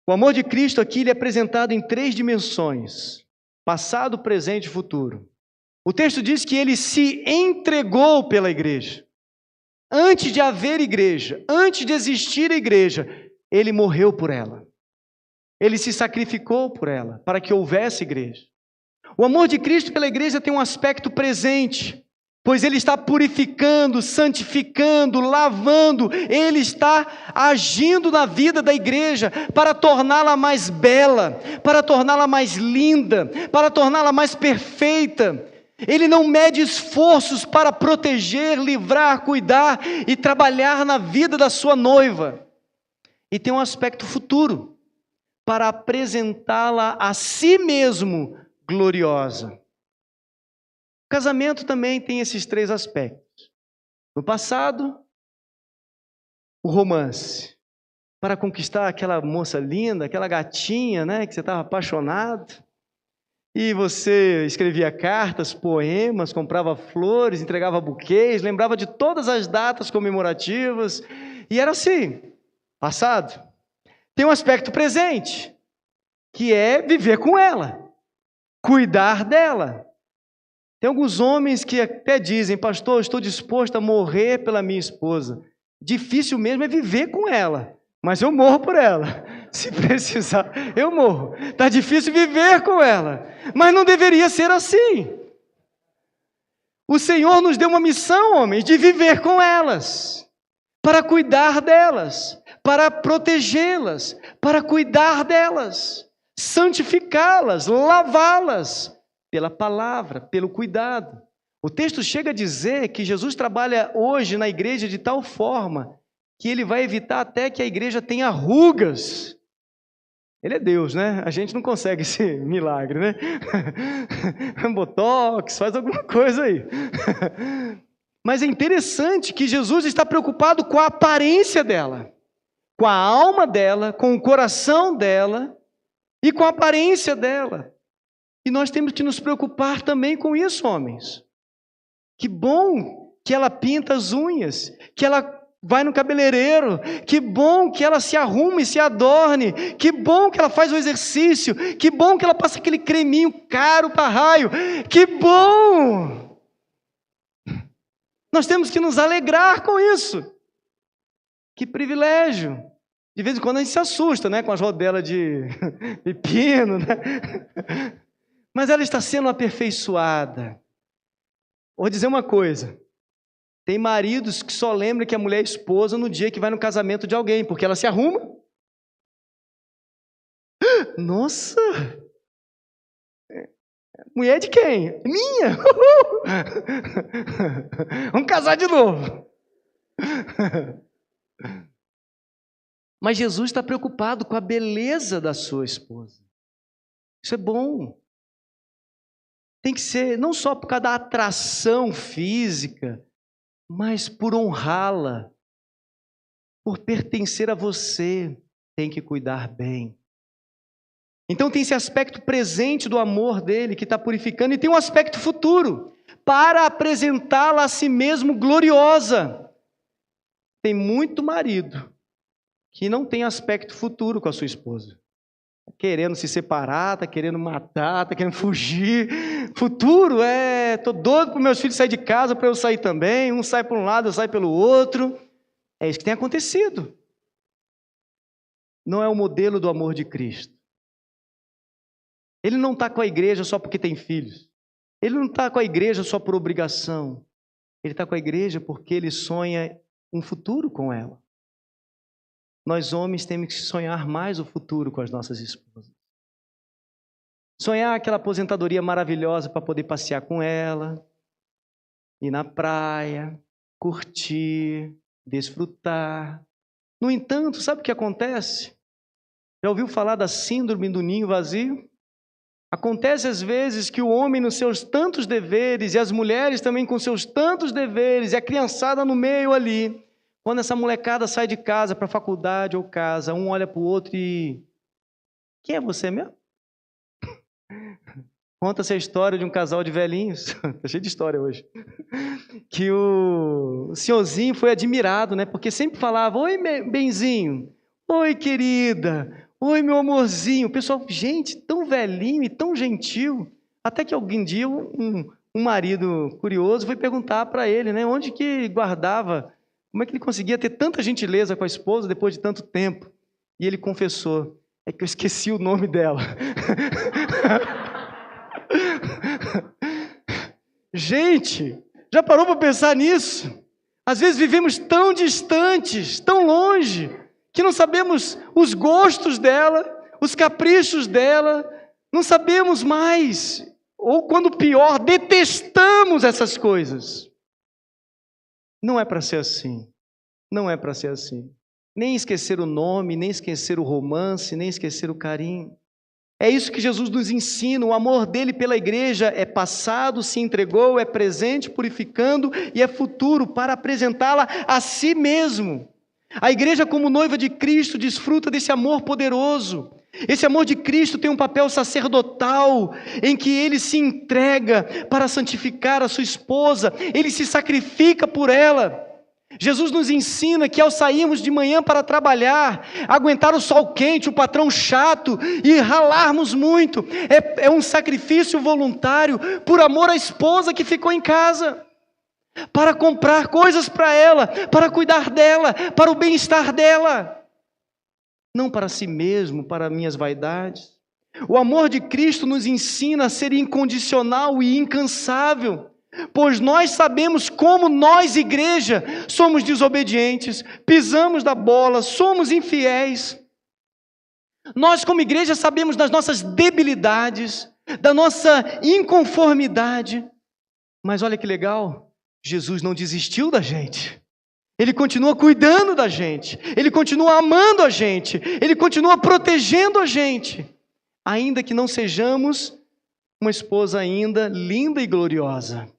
O amor de Cristo aqui ele é apresentado em 3 dimensões: passado, presente e futuro. O texto diz que ele se entregou pela igreja. Antes de haver igreja, antes de existir a igreja, ele morreu por ela. Ele se sacrificou por ela, para que houvesse igreja. O amor de Cristo pela igreja tem um aspecto presente, pois ele está purificando, santificando, lavando, ele está agindo na vida da igreja para torná-la mais bela, para torná-la mais linda, para torná-la mais perfeita. Ele não mede esforços para proteger, livrar, cuidar e trabalhar na vida da sua noiva. E tem um aspecto futuro, para apresentá-la a si mesmo gloriosa. O casamento também tem esses 3 aspectos. No passado, o romance, para conquistar aquela moça linda, aquela gatinha, né, que você estava apaixonado. E você escrevia cartas, poemas, comprava flores, entregava buquês, lembrava de todas as datas comemorativas. E era assim, passado. Tem um aspecto presente, que é viver com ela, cuidar dela. Tem alguns homens que até dizem: pastor, eu estou disposto a morrer pela minha esposa. Difícil mesmo é viver com ela, mas eu morro por ela. Se precisar, eu morro. Está difícil viver com ela, mas não deveria ser assim. O Senhor nos deu uma missão, homens, de viver com elas, para cuidar delas, para protegê-las, para cuidar delas, santificá-las, lavá-las, pela palavra, pelo cuidado. O texto chega a dizer que Jesus trabalha hoje na igreja de tal forma que ele vai evitar até que a igreja tenha rugas. Ele é Deus, né? A gente não consegue esse milagre, né? Botox, faz alguma coisa aí. Mas é interessante que Jesus está preocupado com a aparência dela, com a alma dela, com o coração dela e com a aparência dela. E nós temos que nos preocupar também com isso, homens. Que bom que ela pinta as unhas, que ela vai no cabeleireiro, que bom que ela se arruma e se adorne, que bom que ela faz o exercício, que bom que ela passa aquele creminho caro para raio, que bom! Nós temos que nos alegrar com isso. Que privilégio! De vez em quando a gente se assusta, né, com as rodelas de pepino, né? Mas ela está sendo aperfeiçoada. Vou dizer uma coisa. Tem maridos que só lembram que a mulher é esposa no dia que vai no casamento de alguém, porque ela se arruma. Nossa! Mulher de quem? Minha! Vamos casar de novo. Mas Jesus está preocupado com a beleza da sua esposa. Isso é bom. Tem que ser não só por causa da atração física, mas por honrá-la, por pertencer a você, tem que cuidar bem. Então tem esse aspecto presente do amor dele, que está purificando, e tem um aspecto futuro, para apresentá-la a si mesmo gloriosa. Tem muito marido que não tem aspecto futuro com a sua esposa. Está querendo se separar, está querendo matar, está querendo fugir. Futuro estou doido para os meus filhos saírem de casa, para eu sair também. Um sai por um lado, eu saio pelo outro. É isso que tem acontecido. Não é o modelo do amor de Cristo. Ele não está com a igreja só porque tem filhos. Ele não está com a igreja só por obrigação. Ele está com a igreja porque ele sonha um futuro com ela. Nós homens temos que sonhar mais o futuro com as nossas esposas. Sonhar aquela aposentadoria maravilhosa para poder passear com ela, ir na praia, curtir, desfrutar. No entanto, sabe o que acontece? Já ouviu falar da síndrome do ninho vazio? Acontece às vezes que o homem nos seus tantos deveres, e as mulheres também com seus tantos deveres, e a criançada no meio ali, quando essa molecada sai de casa para a faculdade ou casa, um olha para o outro e... Quem é você mesmo? Conta-se a história de um casal de velhinhos, está cheio de história hoje, que o senhorzinho foi admirado, né? Porque sempre falava, oi, benzinho, oi, querida, oi, meu amorzinho. O pessoal, gente, tão velhinho e tão gentil. Até que algum dia um marido curioso foi perguntar para ele, né? Onde que guardava, como é que ele conseguia ter tanta gentileza com a esposa depois de tanto tempo? E ele confessou, é que eu esqueci o nome dela. Gente, já parou para pensar nisso? Às vezes vivemos tão distantes, tão longe, que não sabemos os gostos dela, os caprichos dela, não sabemos mais, ou quando pior, detestamos essas coisas. Não é para ser assim, não é para ser assim. Nem esquecer o nome, nem esquecer o romance, nem esquecer o carinho. É isso que Jesus nos ensina, o amor dele pela igreja é passado, se entregou, é presente, purificando e é futuro para apresentá-la a si mesmo. A igreja como noiva de Cristo desfruta desse amor poderoso. Esse amor de Cristo tem um papel sacerdotal em que ele se entrega para santificar a sua esposa, ele se sacrifica por ela. Jesus nos ensina que ao sairmos de manhã para trabalhar, aguentar o sol quente, o patrão chato e ralarmos muito, é um sacrifício voluntário por amor à esposa que ficou em casa, para comprar coisas para ela, para cuidar dela, para o bem-estar dela, não para si mesmo, para minhas vaidades. O amor de Cristo nos ensina a ser incondicional e incansável, pois nós sabemos como nós, igreja, somos desobedientes, pisamos da bola, somos infiéis. Nós, como igreja, sabemos das nossas debilidades, da nossa inconformidade. Mas olha que legal, Jesus não desistiu da gente. Ele continua cuidando da gente, Ele continua amando a gente, Ele continua protegendo a gente, ainda que não sejamos uma esposa ainda linda e gloriosa.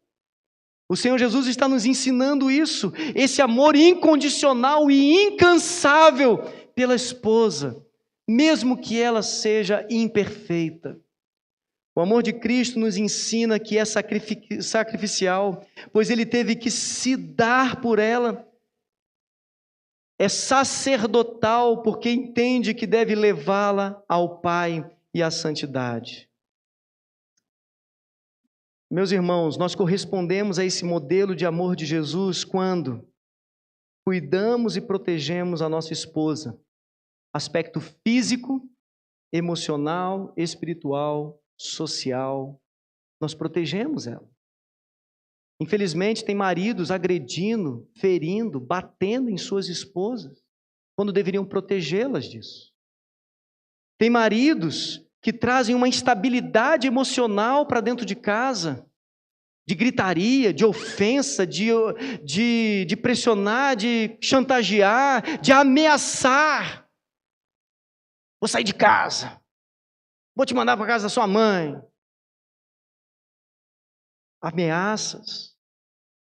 O Senhor Jesus está nos ensinando isso, esse amor incondicional e incansável pela esposa, mesmo que ela seja imperfeita. O amor de Cristo nos ensina que é sacrificial, pois Ele teve que se dar por ela. É sacerdotal, porque entende que deve levá-la ao Pai e à santidade. Meus irmãos, nós correspondemos a esse modelo de amor de Jesus quando cuidamos e protegemos a nossa esposa, aspecto físico, emocional, espiritual, social, nós protegemos ela. Infelizmente, tem maridos agredindo, ferindo, batendo em suas esposas, quando deveriam protegê-las disso. Tem maridos que trazem uma instabilidade emocional para dentro de casa, de gritaria, de ofensa, de pressionar, de chantagear, de ameaçar. Vou sair de casa, vou te mandar para a casa da sua mãe. Ameaças.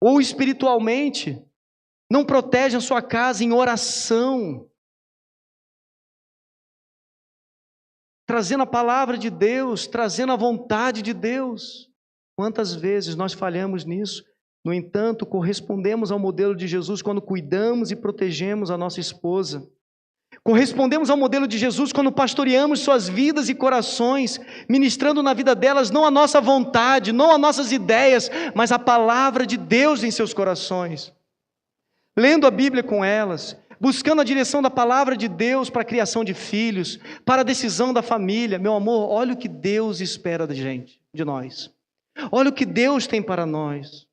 Ou espiritualmente, não protege a sua casa em oração, trazendo a palavra de Deus, trazendo a vontade de Deus. Quantas vezes nós falhamos nisso? No entanto, correspondemos ao modelo de Jesus quando cuidamos e protegemos a nossa esposa. Correspondemos ao modelo de Jesus quando pastoreamos suas vidas e corações, ministrando na vida delas não a nossa vontade, não as nossas ideias, mas a palavra de Deus em seus corações. Lendo a Bíblia com elas, buscando a direção da palavra de Deus para a criação de filhos, para a decisão da família. Meu amor, olha o que Deus espera de nós. Olha o que Deus tem para nós.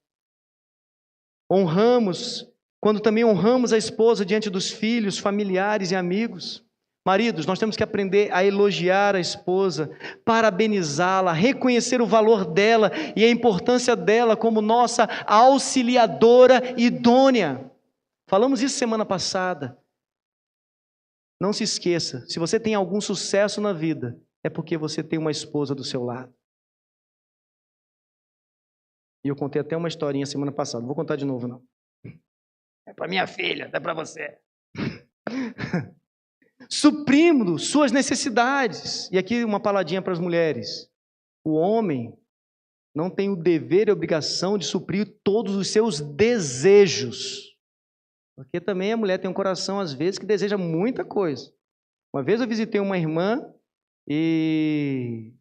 Honramos, quando também honramos a esposa diante dos filhos, familiares e amigos. Maridos, nós temos que aprender a elogiar a esposa, parabenizá-la, reconhecer o valor dela e a importância dela como nossa auxiliadora idônea. Falamos isso semana passada. Não se esqueça, se você tem algum sucesso na vida, é porque você tem uma esposa do seu lado. E eu contei até uma historinha semana passada, não vou contar de novo não. É para minha filha, não é para você. Suprindo suas necessidades. E aqui uma paladinha para as mulheres. O homem não tem o dever e a obrigação de suprir todos os seus desejos. Porque também a mulher tem um coração, às vezes, que deseja muita coisa. Uma vez eu visitei uma irmã e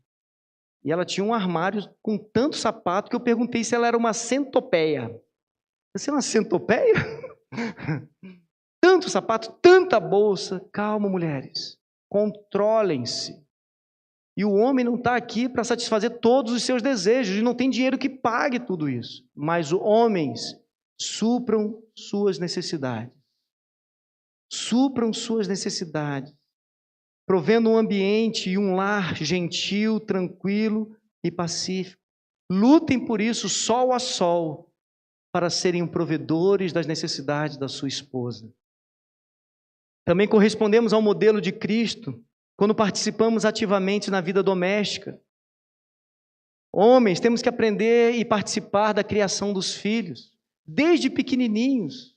ela tinha um armário com tanto sapato que eu perguntei se ela era uma centopeia. Você é uma centopeia? Tanto sapato, tanta bolsa. Calma, mulheres. Controlem-se. E o homem não está aqui para satisfazer todos os seus desejos, e não tem dinheiro que pague tudo isso. Mas os homens supram suas necessidades. Supram suas necessidades, provendo um ambiente e um lar gentil, tranquilo e pacífico. Lutem por isso, sol a sol, para serem provedores das necessidades da sua esposa. Também correspondemos ao modelo de Cristo quando participamos ativamente na vida doméstica. Homens, temos que aprender e participar da criação dos filhos, desde pequenininhos.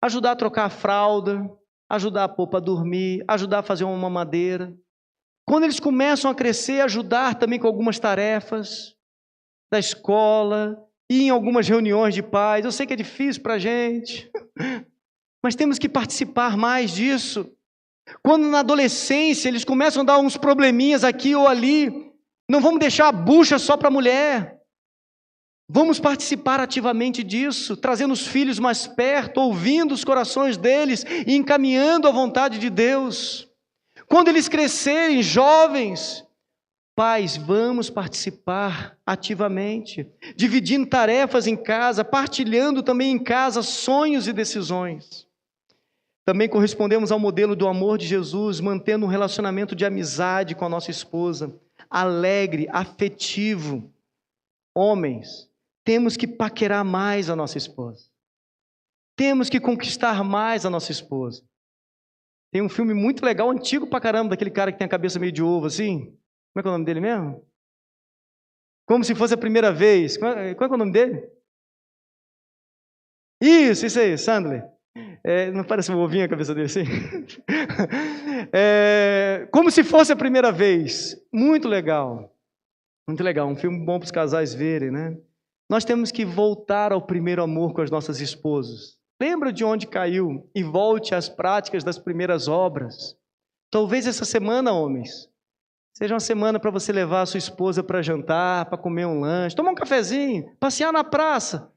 Ajudar a trocar a fralda, ajudar a pôr para dormir, ajudar a fazer uma mamadeira. Quando eles começam a crescer, ajudar também com algumas tarefas da escola, ir em algumas reuniões de pais. Eu sei que é difícil para a gente, mas temos que participar mais disso. Quando na adolescência eles começam a dar uns probleminhas aqui ou ali, não vamos deixar a bucha só para a mulher. Vamos participar ativamente disso, trazendo os filhos mais perto, ouvindo os corações deles e encaminhando a vontade de Deus. Quando eles crescerem jovens, pais, vamos participar ativamente, dividindo tarefas em casa, partilhando também em casa sonhos e decisões. Também correspondemos ao modelo do amor de Jesus, mantendo um relacionamento de amizade com a nossa esposa, alegre, afetivo. Homens, temos que paquerar mais a nossa esposa. Temos que conquistar mais a nossa esposa. Tem um filme muito legal, antigo pra caramba, daquele cara que tem a cabeça meio de ovo assim. Como é que é o nome dele mesmo? Como se fosse a primeira vez. Qual é o nome dele? Isso aí, Sandler. Não parece um ovinho a cabeça dele assim? Como se fosse a primeira vez. Muito legal. Muito legal. Um filme bom para os casais verem, né? Nós temos que voltar ao primeiro amor com as nossas esposas. Lembra de onde caiu e volte às práticas das primeiras obras. Talvez essa semana, homens, seja uma semana para você levar a sua esposa para jantar, para comer um lanche, tomar um cafezinho, passear na praça.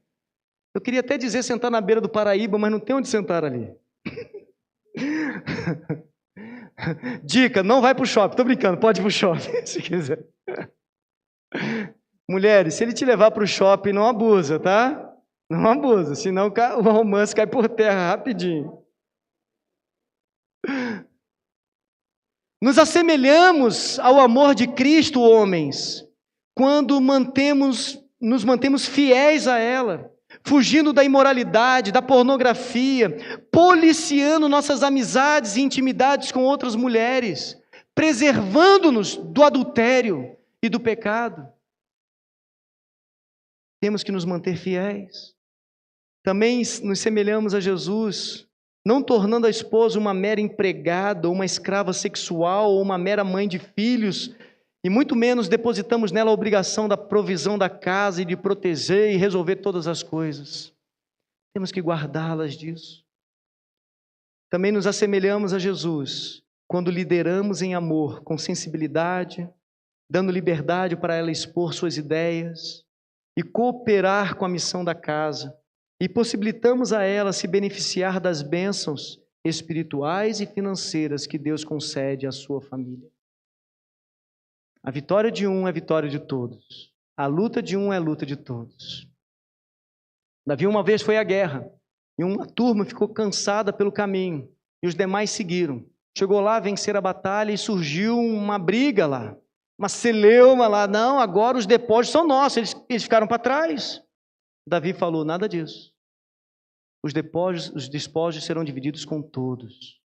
Eu queria até dizer sentar na beira do Paraíba, mas não tem onde sentar ali. Dica, não vai para o shopping. Estou brincando, pode ir para o shopping, se quiser. Mulheres, se ele te levar para o shopping, não abusa, tá? Não abusa, senão o romance cai por terra rapidinho. Nos assemelhamos ao amor de Cristo, homens, quando nos mantemos fiéis a ela, fugindo da imoralidade, da pornografia, policiando nossas amizades e intimidades com outras mulheres, preservando-nos do adultério e do pecado. Temos que nos manter fiéis. Também nos semelhamos a Jesus, não tornando a esposa uma mera empregada, ou uma escrava sexual, ou uma mera mãe de filhos, e muito menos depositamos nela a obrigação da provisão da casa e de proteger e resolver todas as coisas. Temos que guardá-las disso. Também nos assemelhamos a Jesus, quando lideramos em amor, com sensibilidade, dando liberdade para ela expor suas ideias e cooperar com a missão da casa, e possibilitamos a ela se beneficiar das bênçãos espirituais e financeiras que Deus concede à sua família. A vitória de um é a vitória de todos. A luta de um é a luta de todos. Davi uma vez foi à guerra, e uma turma ficou cansada pelo caminho, e os demais seguiram. Chegou lá a vencer a batalha e surgiu uma briga lá, uma celeuma lá. Não, agora os despojos são nossos, eles ficaram para trás. Davi falou, nada disso. Os despojos serão divididos com todos.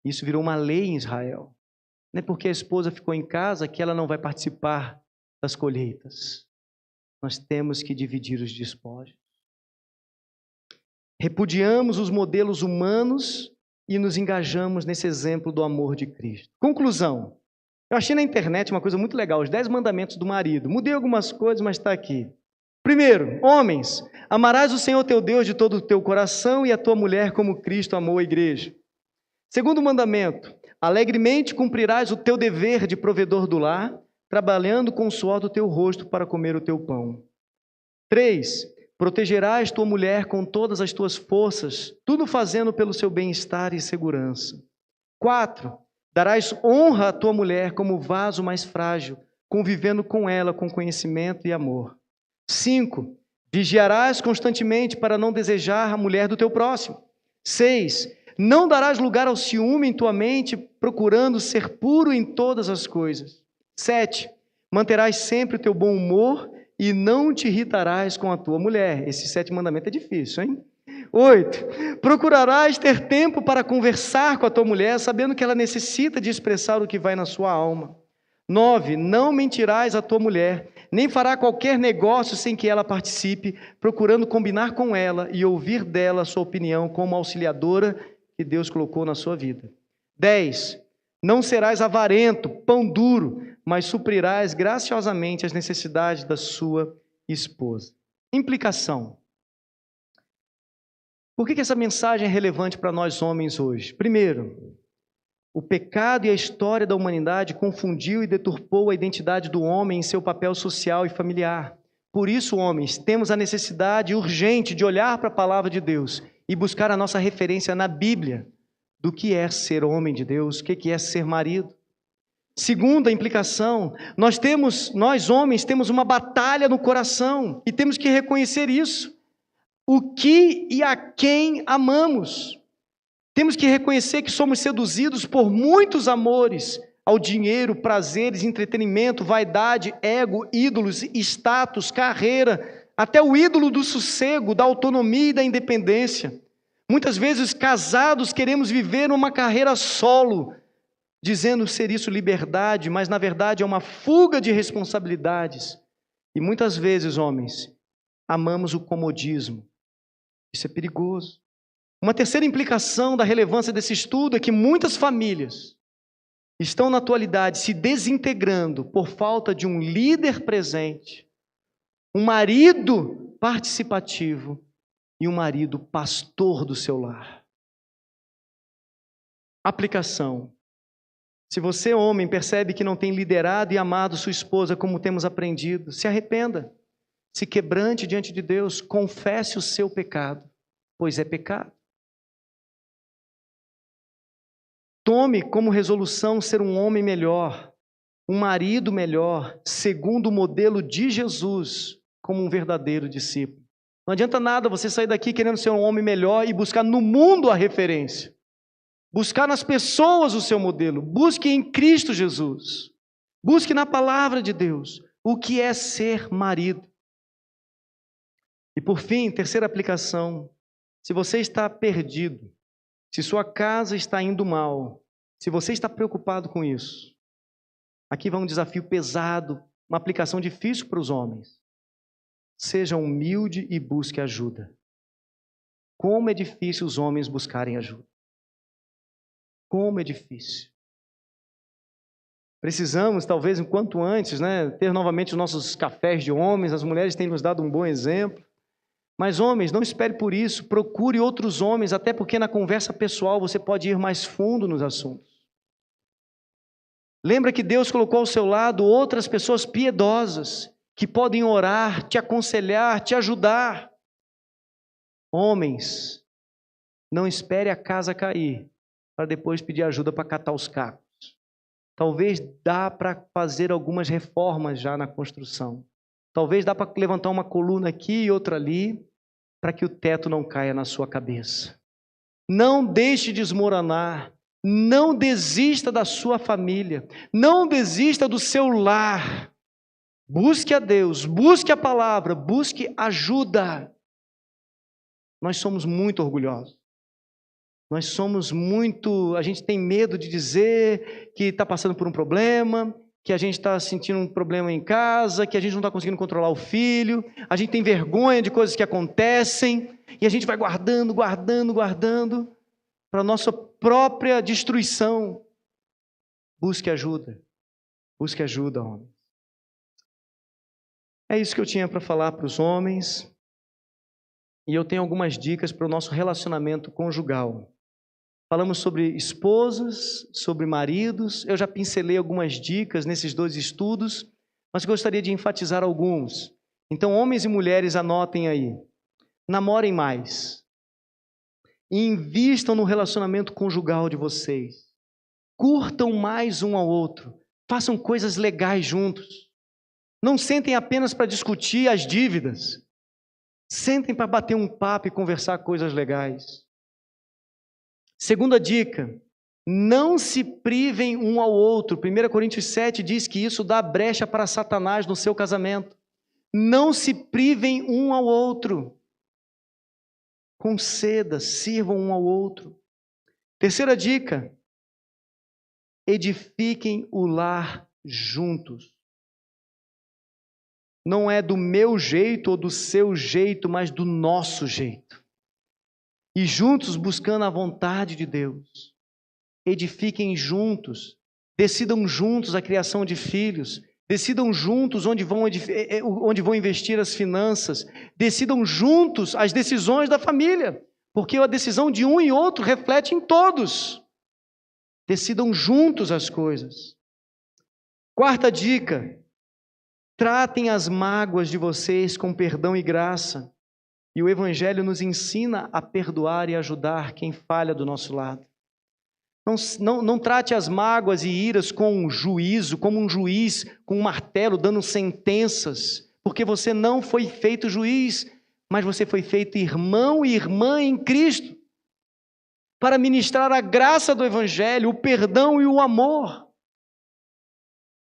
Isso virou uma lei em Israel. Não é porque a esposa ficou em casa que ela não vai participar das colheitas. Nós temos que dividir os despojos. Repudiamos os modelos humanos e nos engajamos nesse exemplo do amor de Cristo. Conclusão. Eu achei na internet uma coisa muito legal, os 10 mandamentos do marido. Mudei algumas coisas, mas está aqui. Primeiro, homens, amarás o Senhor teu Deus de todo o teu coração e a tua mulher como Cristo amou a igreja. Segundo mandamento, alegremente cumprirás o teu dever de provedor do lar, trabalhando com o suor do teu rosto para comer o teu pão. 3, protegerás tua mulher com todas as tuas forças, tudo fazendo pelo seu bem-estar e segurança. 4, darás honra à tua mulher como vaso mais frágil, convivendo com ela com conhecimento e amor. 5, vigiarás constantemente para não desejar a mulher do teu próximo. 6, não darás lugar ao ciúme em tua mente, procurando ser puro em todas as coisas. 7, manterás sempre o teu bom humor e não te irritarás com a tua mulher. Esse 7º mandamento é difícil, hein? 8, procurarás ter tempo para conversar com a tua mulher, sabendo que ela necessita de expressar o que vai na sua alma. 9, não mentirás à tua mulher, nem fará qualquer negócio sem que ela participe, procurando combinar com ela e ouvir dela a sua opinião como auxiliadora que Deus colocou na sua vida. 10, não serás avarento, pão duro, mas suprirás graciosamente as necessidades da sua esposa. Implicação. Por que essa mensagem é relevante para nós homens hoje? Primeiro, o pecado e a história da humanidade confundiu e deturpou a identidade do homem em seu papel social e familiar. Por isso, homens, temos a necessidade urgente de olhar para a palavra de Deus e buscar a nossa referência na Bíblia do que é ser homem de Deus, o que é ser marido. Segunda implicação, nós homens temos uma batalha no coração e temos que reconhecer isso. O que e a quem amamos. Temos que reconhecer que somos seduzidos por muitos amores, ao dinheiro, prazeres, entretenimento, vaidade, ego, ídolos, status, carreira, até o ídolo do sossego, da autonomia e da independência. Muitas vezes, casados, queremos viver uma carreira solo, dizendo ser isso liberdade, mas na verdade é uma fuga de responsabilidades. E muitas vezes, homens, amamos o comodismo. Isso é perigoso. Uma terceira implicação da relevância desse estudo é que muitas famílias estão na atualidade se desintegrando por falta de um líder presente, um marido participativo e um marido pastor do seu lar. Aplicação. Se você, homem, percebe que não tem liderado e amado sua esposa como temos aprendido, se arrependa. Se quebrante diante de Deus, confesse o seu pecado, pois é pecado. Tome como resolução ser um homem melhor, um marido melhor, segundo o modelo de Jesus, como um verdadeiro discípulo. Não adianta nada você sair daqui querendo ser um homem melhor e buscar no mundo a referência. Buscar nas pessoas o seu modelo. Busque em Cristo Jesus. Busque na palavra de Deus o que é ser marido. E por fim, terceira aplicação, se você está perdido, se sua casa está indo mal, se você está preocupado com isso, aqui vai um desafio pesado, uma aplicação difícil para os homens. Seja humilde e busque ajuda. Como é difícil os homens buscarem ajuda. Como é difícil. Precisamos, talvez, o quanto antes, ter novamente os nossos cafés de homens, as mulheres têm nos dado um bom exemplo. Mas homens, não espere por isso, procure outros homens, até porque na conversa pessoal você pode ir mais fundo nos assuntos. Lembra que Deus colocou ao seu lado outras pessoas piedosas, que podem orar, te aconselhar, te ajudar. Homens, não espere a casa cair, para depois pedir ajuda para catar os cacos. Talvez dá para fazer algumas reformas já na construção. Talvez dá para levantar uma coluna aqui e outra ali, para que o teto não caia na sua cabeça. Não deixe desmoronar. Não desista da sua família. Não desista do seu lar. Busque a Deus, busque a palavra, busque ajuda. Nós somos muito orgulhosos. Nós somos muito... A gente tem medo de dizer que está passando por um problema, que a gente está sentindo um problema em casa, que a gente não está conseguindo controlar o filho, a gente tem vergonha de coisas que acontecem, e a gente vai guardando para a nossa própria destruição. Busque ajuda, homem. É isso que eu tinha para falar para os homens, e eu tenho algumas dicas para o nosso relacionamento conjugal. Falamos sobre esposas, sobre maridos, eu já pincelei algumas dicas nesses 2 estudos, mas gostaria de enfatizar alguns. Então, homens e mulheres, anotem aí. Namorem mais. E invistam no relacionamento conjugal de vocês. Curtam mais um ao outro. Façam coisas legais juntos. Não sentem apenas para discutir as dívidas. Sentem para bater um papo e conversar coisas legais. Segunda dica, não se privem um ao outro. 1 Coríntios 7 diz que isso dá brecha para Satanás no seu casamento. Não se privem um ao outro. Conceda, sirvam um ao outro. Terceira dica, edifiquem o lar juntos. Não é do meu jeito ou do seu jeito, mas do nosso jeito. E juntos buscando a vontade de Deus. Edifiquem juntos, decidam juntos a criação de filhos, decidam juntos onde vão investir as finanças, decidam juntos as decisões da família, porque a decisão de um e outro reflete em todos. Decidam juntos as coisas. Quarta dica, tratem as mágoas de vocês com perdão e graça. E o Evangelho nos ensina a perdoar e ajudar quem falha do nosso lado. Não trate as mágoas e iras com juízo, como um juiz com um martelo dando sentenças, porque você não foi feito juiz, mas você foi feito irmão e irmã em Cristo, para ministrar a graça do Evangelho, o perdão e o amor.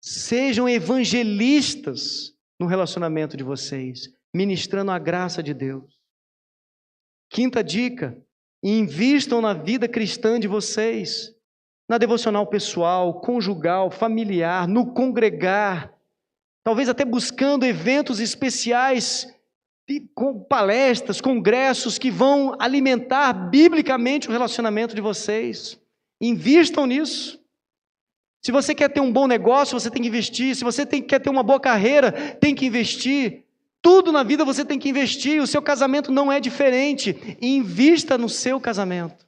Sejam evangelistas no relacionamento de vocês, ministrando a graça de Deus. Quinta dica, invistam na vida cristã de vocês, na devocional pessoal, conjugal, familiar, no congregar, talvez até buscando eventos especiais, com palestras, congressos que vão alimentar biblicamente o relacionamento de vocês. Invistam nisso. Se você quer ter um bom negócio, você tem que investir. Se você quer ter uma boa carreira, tem que investir. Tudo na vida você tem que investir, o seu casamento não é diferente. Invista no seu casamento.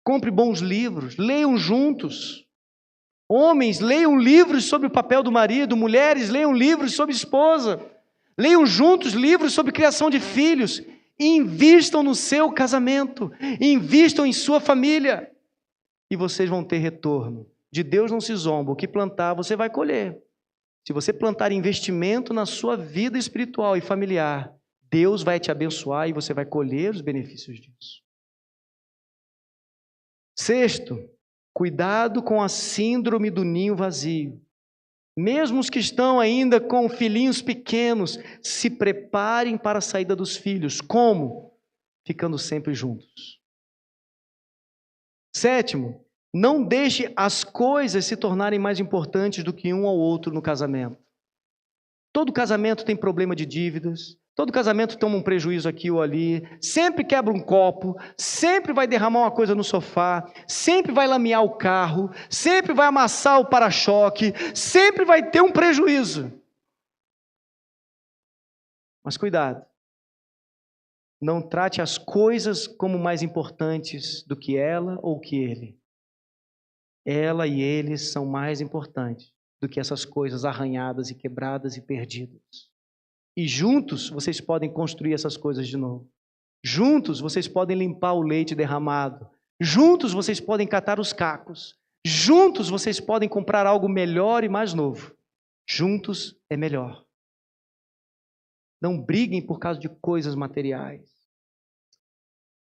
Compre bons livros, leiam juntos. Homens, leiam livros sobre o papel do marido. Mulheres, leiam livros sobre esposa. Leiam juntos livros sobre criação de filhos. Invistam no seu casamento. Invistam em sua família. E vocês vão ter retorno. De Deus não se zomba, o que plantar você vai colher. Se você plantar investimento na sua vida espiritual e familiar, Deus vai te abençoar e você vai colher os benefícios disso. Sexto, cuidado com a síndrome do ninho vazio. Mesmo os que estão ainda com filhinhos pequenos, se preparem para a saída dos filhos. Como? Ficando sempre juntos. Sétimo, não deixe as coisas se tornarem mais importantes do que um ao outro no casamento. Todo casamento tem problema de dívidas, todo casamento toma um prejuízo aqui ou ali, sempre quebra um copo, sempre vai derramar uma coisa no sofá, sempre vai lamear o carro, sempre vai amassar o para-choque, sempre vai ter um prejuízo. Mas cuidado, não trate as coisas como mais importantes do que ela ou que ele. Ela e ele são mais importantes do que essas coisas arranhadas e quebradas e perdidas. E juntos vocês podem construir essas coisas de novo. Juntos vocês podem limpar o leite derramado. Juntos vocês podem catar os cacos. Juntos vocês podem comprar algo melhor e mais novo. Juntos é melhor. Não briguem por causa de coisas materiais.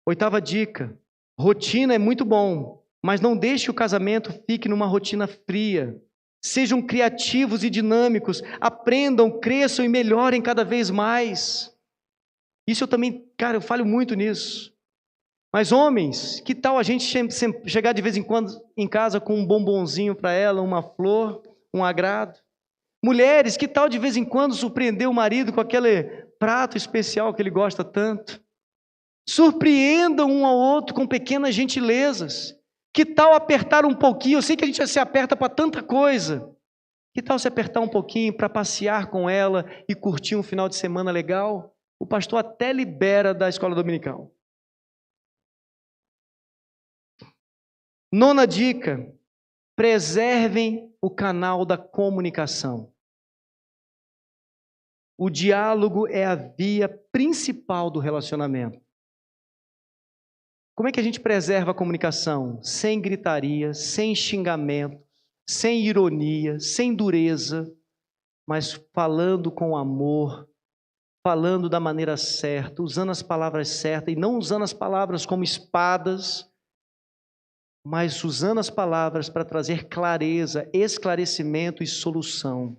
Oitava dica. Rotina é muito bom. Mas não deixe o casamento fique numa rotina fria. Sejam criativos e dinâmicos. Aprendam, cresçam e melhorem cada vez mais. Isso eu também, eu falho muito nisso. Mas homens, que tal a gente chegar de vez em quando em casa com um bombonzinho para ela, uma flor, um agrado? Mulheres, que tal de vez em quando surpreender o marido com aquele prato especial que ele gosta tanto? Surpreendam um ao outro com pequenas gentilezas. Que tal apertar um pouquinho? Eu sei que a gente se aperta para tanta coisa. Que tal se apertar um pouquinho para passear com ela e curtir um final de semana legal? O pastor até libera da escola dominical. 9ª dica: preservem o canal da comunicação. O diálogo é a via principal do relacionamento. Como é que a gente preserva a comunicação? Sem gritaria, sem xingamento, sem ironia, sem dureza, mas falando com amor, falando da maneira certa, usando as palavras certas e não usando as palavras como espadas, mas usando as palavras para trazer clareza, esclarecimento e solução.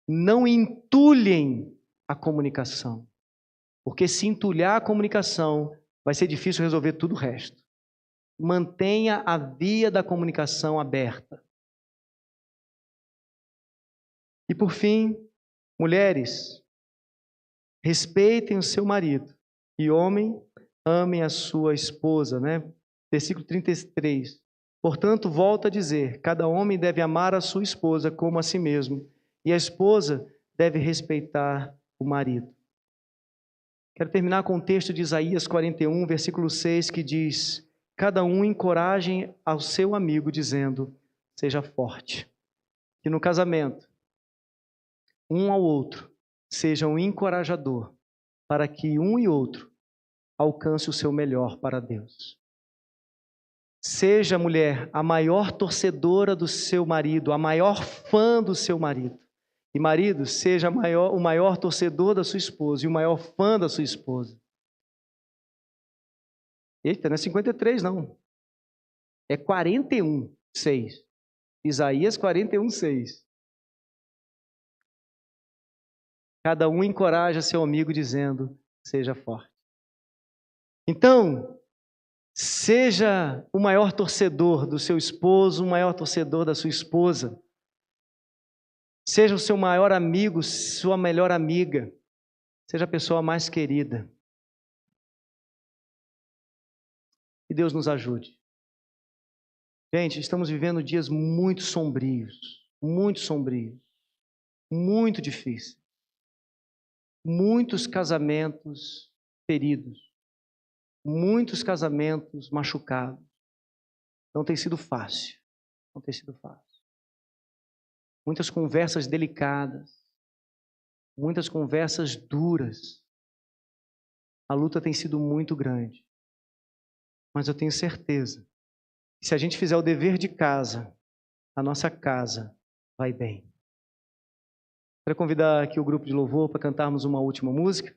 Não entulhem a comunicação, porque se entulhar a comunicação, vai ser difícil resolver tudo o resto. Mantenha a via da comunicação aberta. E por fim, mulheres, respeitem o seu marido. E homem, amem a sua esposa, né? Versículo 33. Portanto, volto a dizer, cada homem deve amar a sua esposa como a si mesmo, e a esposa deve respeitar o marido. Quero terminar com o texto de Isaías 41, versículo 6, que diz: cada um encoraje ao seu amigo, dizendo, seja forte. Que no casamento, um ao outro, seja um encorajador, para que um e outro alcance o seu melhor para Deus. Seja, mulher, a maior torcedora do seu marido, a maior fã do seu marido. E marido, seja o maior torcedor da sua esposa e o maior fã da sua esposa. Eita, não é 53 não. É 41, 6. Isaías 41, 6. Cada um encoraja seu amigo dizendo, seja forte. Então, seja o maior torcedor do seu esposo, o maior torcedor da sua esposa. Seja o seu maior amigo, sua melhor amiga. Seja a pessoa mais querida. Que Deus nos ajude. Gente, estamos vivendo dias muito sombrios, muito difíceis. Muitos casamentos feridos, muitos casamentos machucados. Não tem sido fácil, não tem sido fácil. Muitas conversas delicadas, muitas conversas duras. A luta tem sido muito grande. Mas eu tenho certeza que se a gente fizer o dever de casa, a nossa casa vai bem. Quero convidar aqui o grupo de louvor para cantarmos uma última música.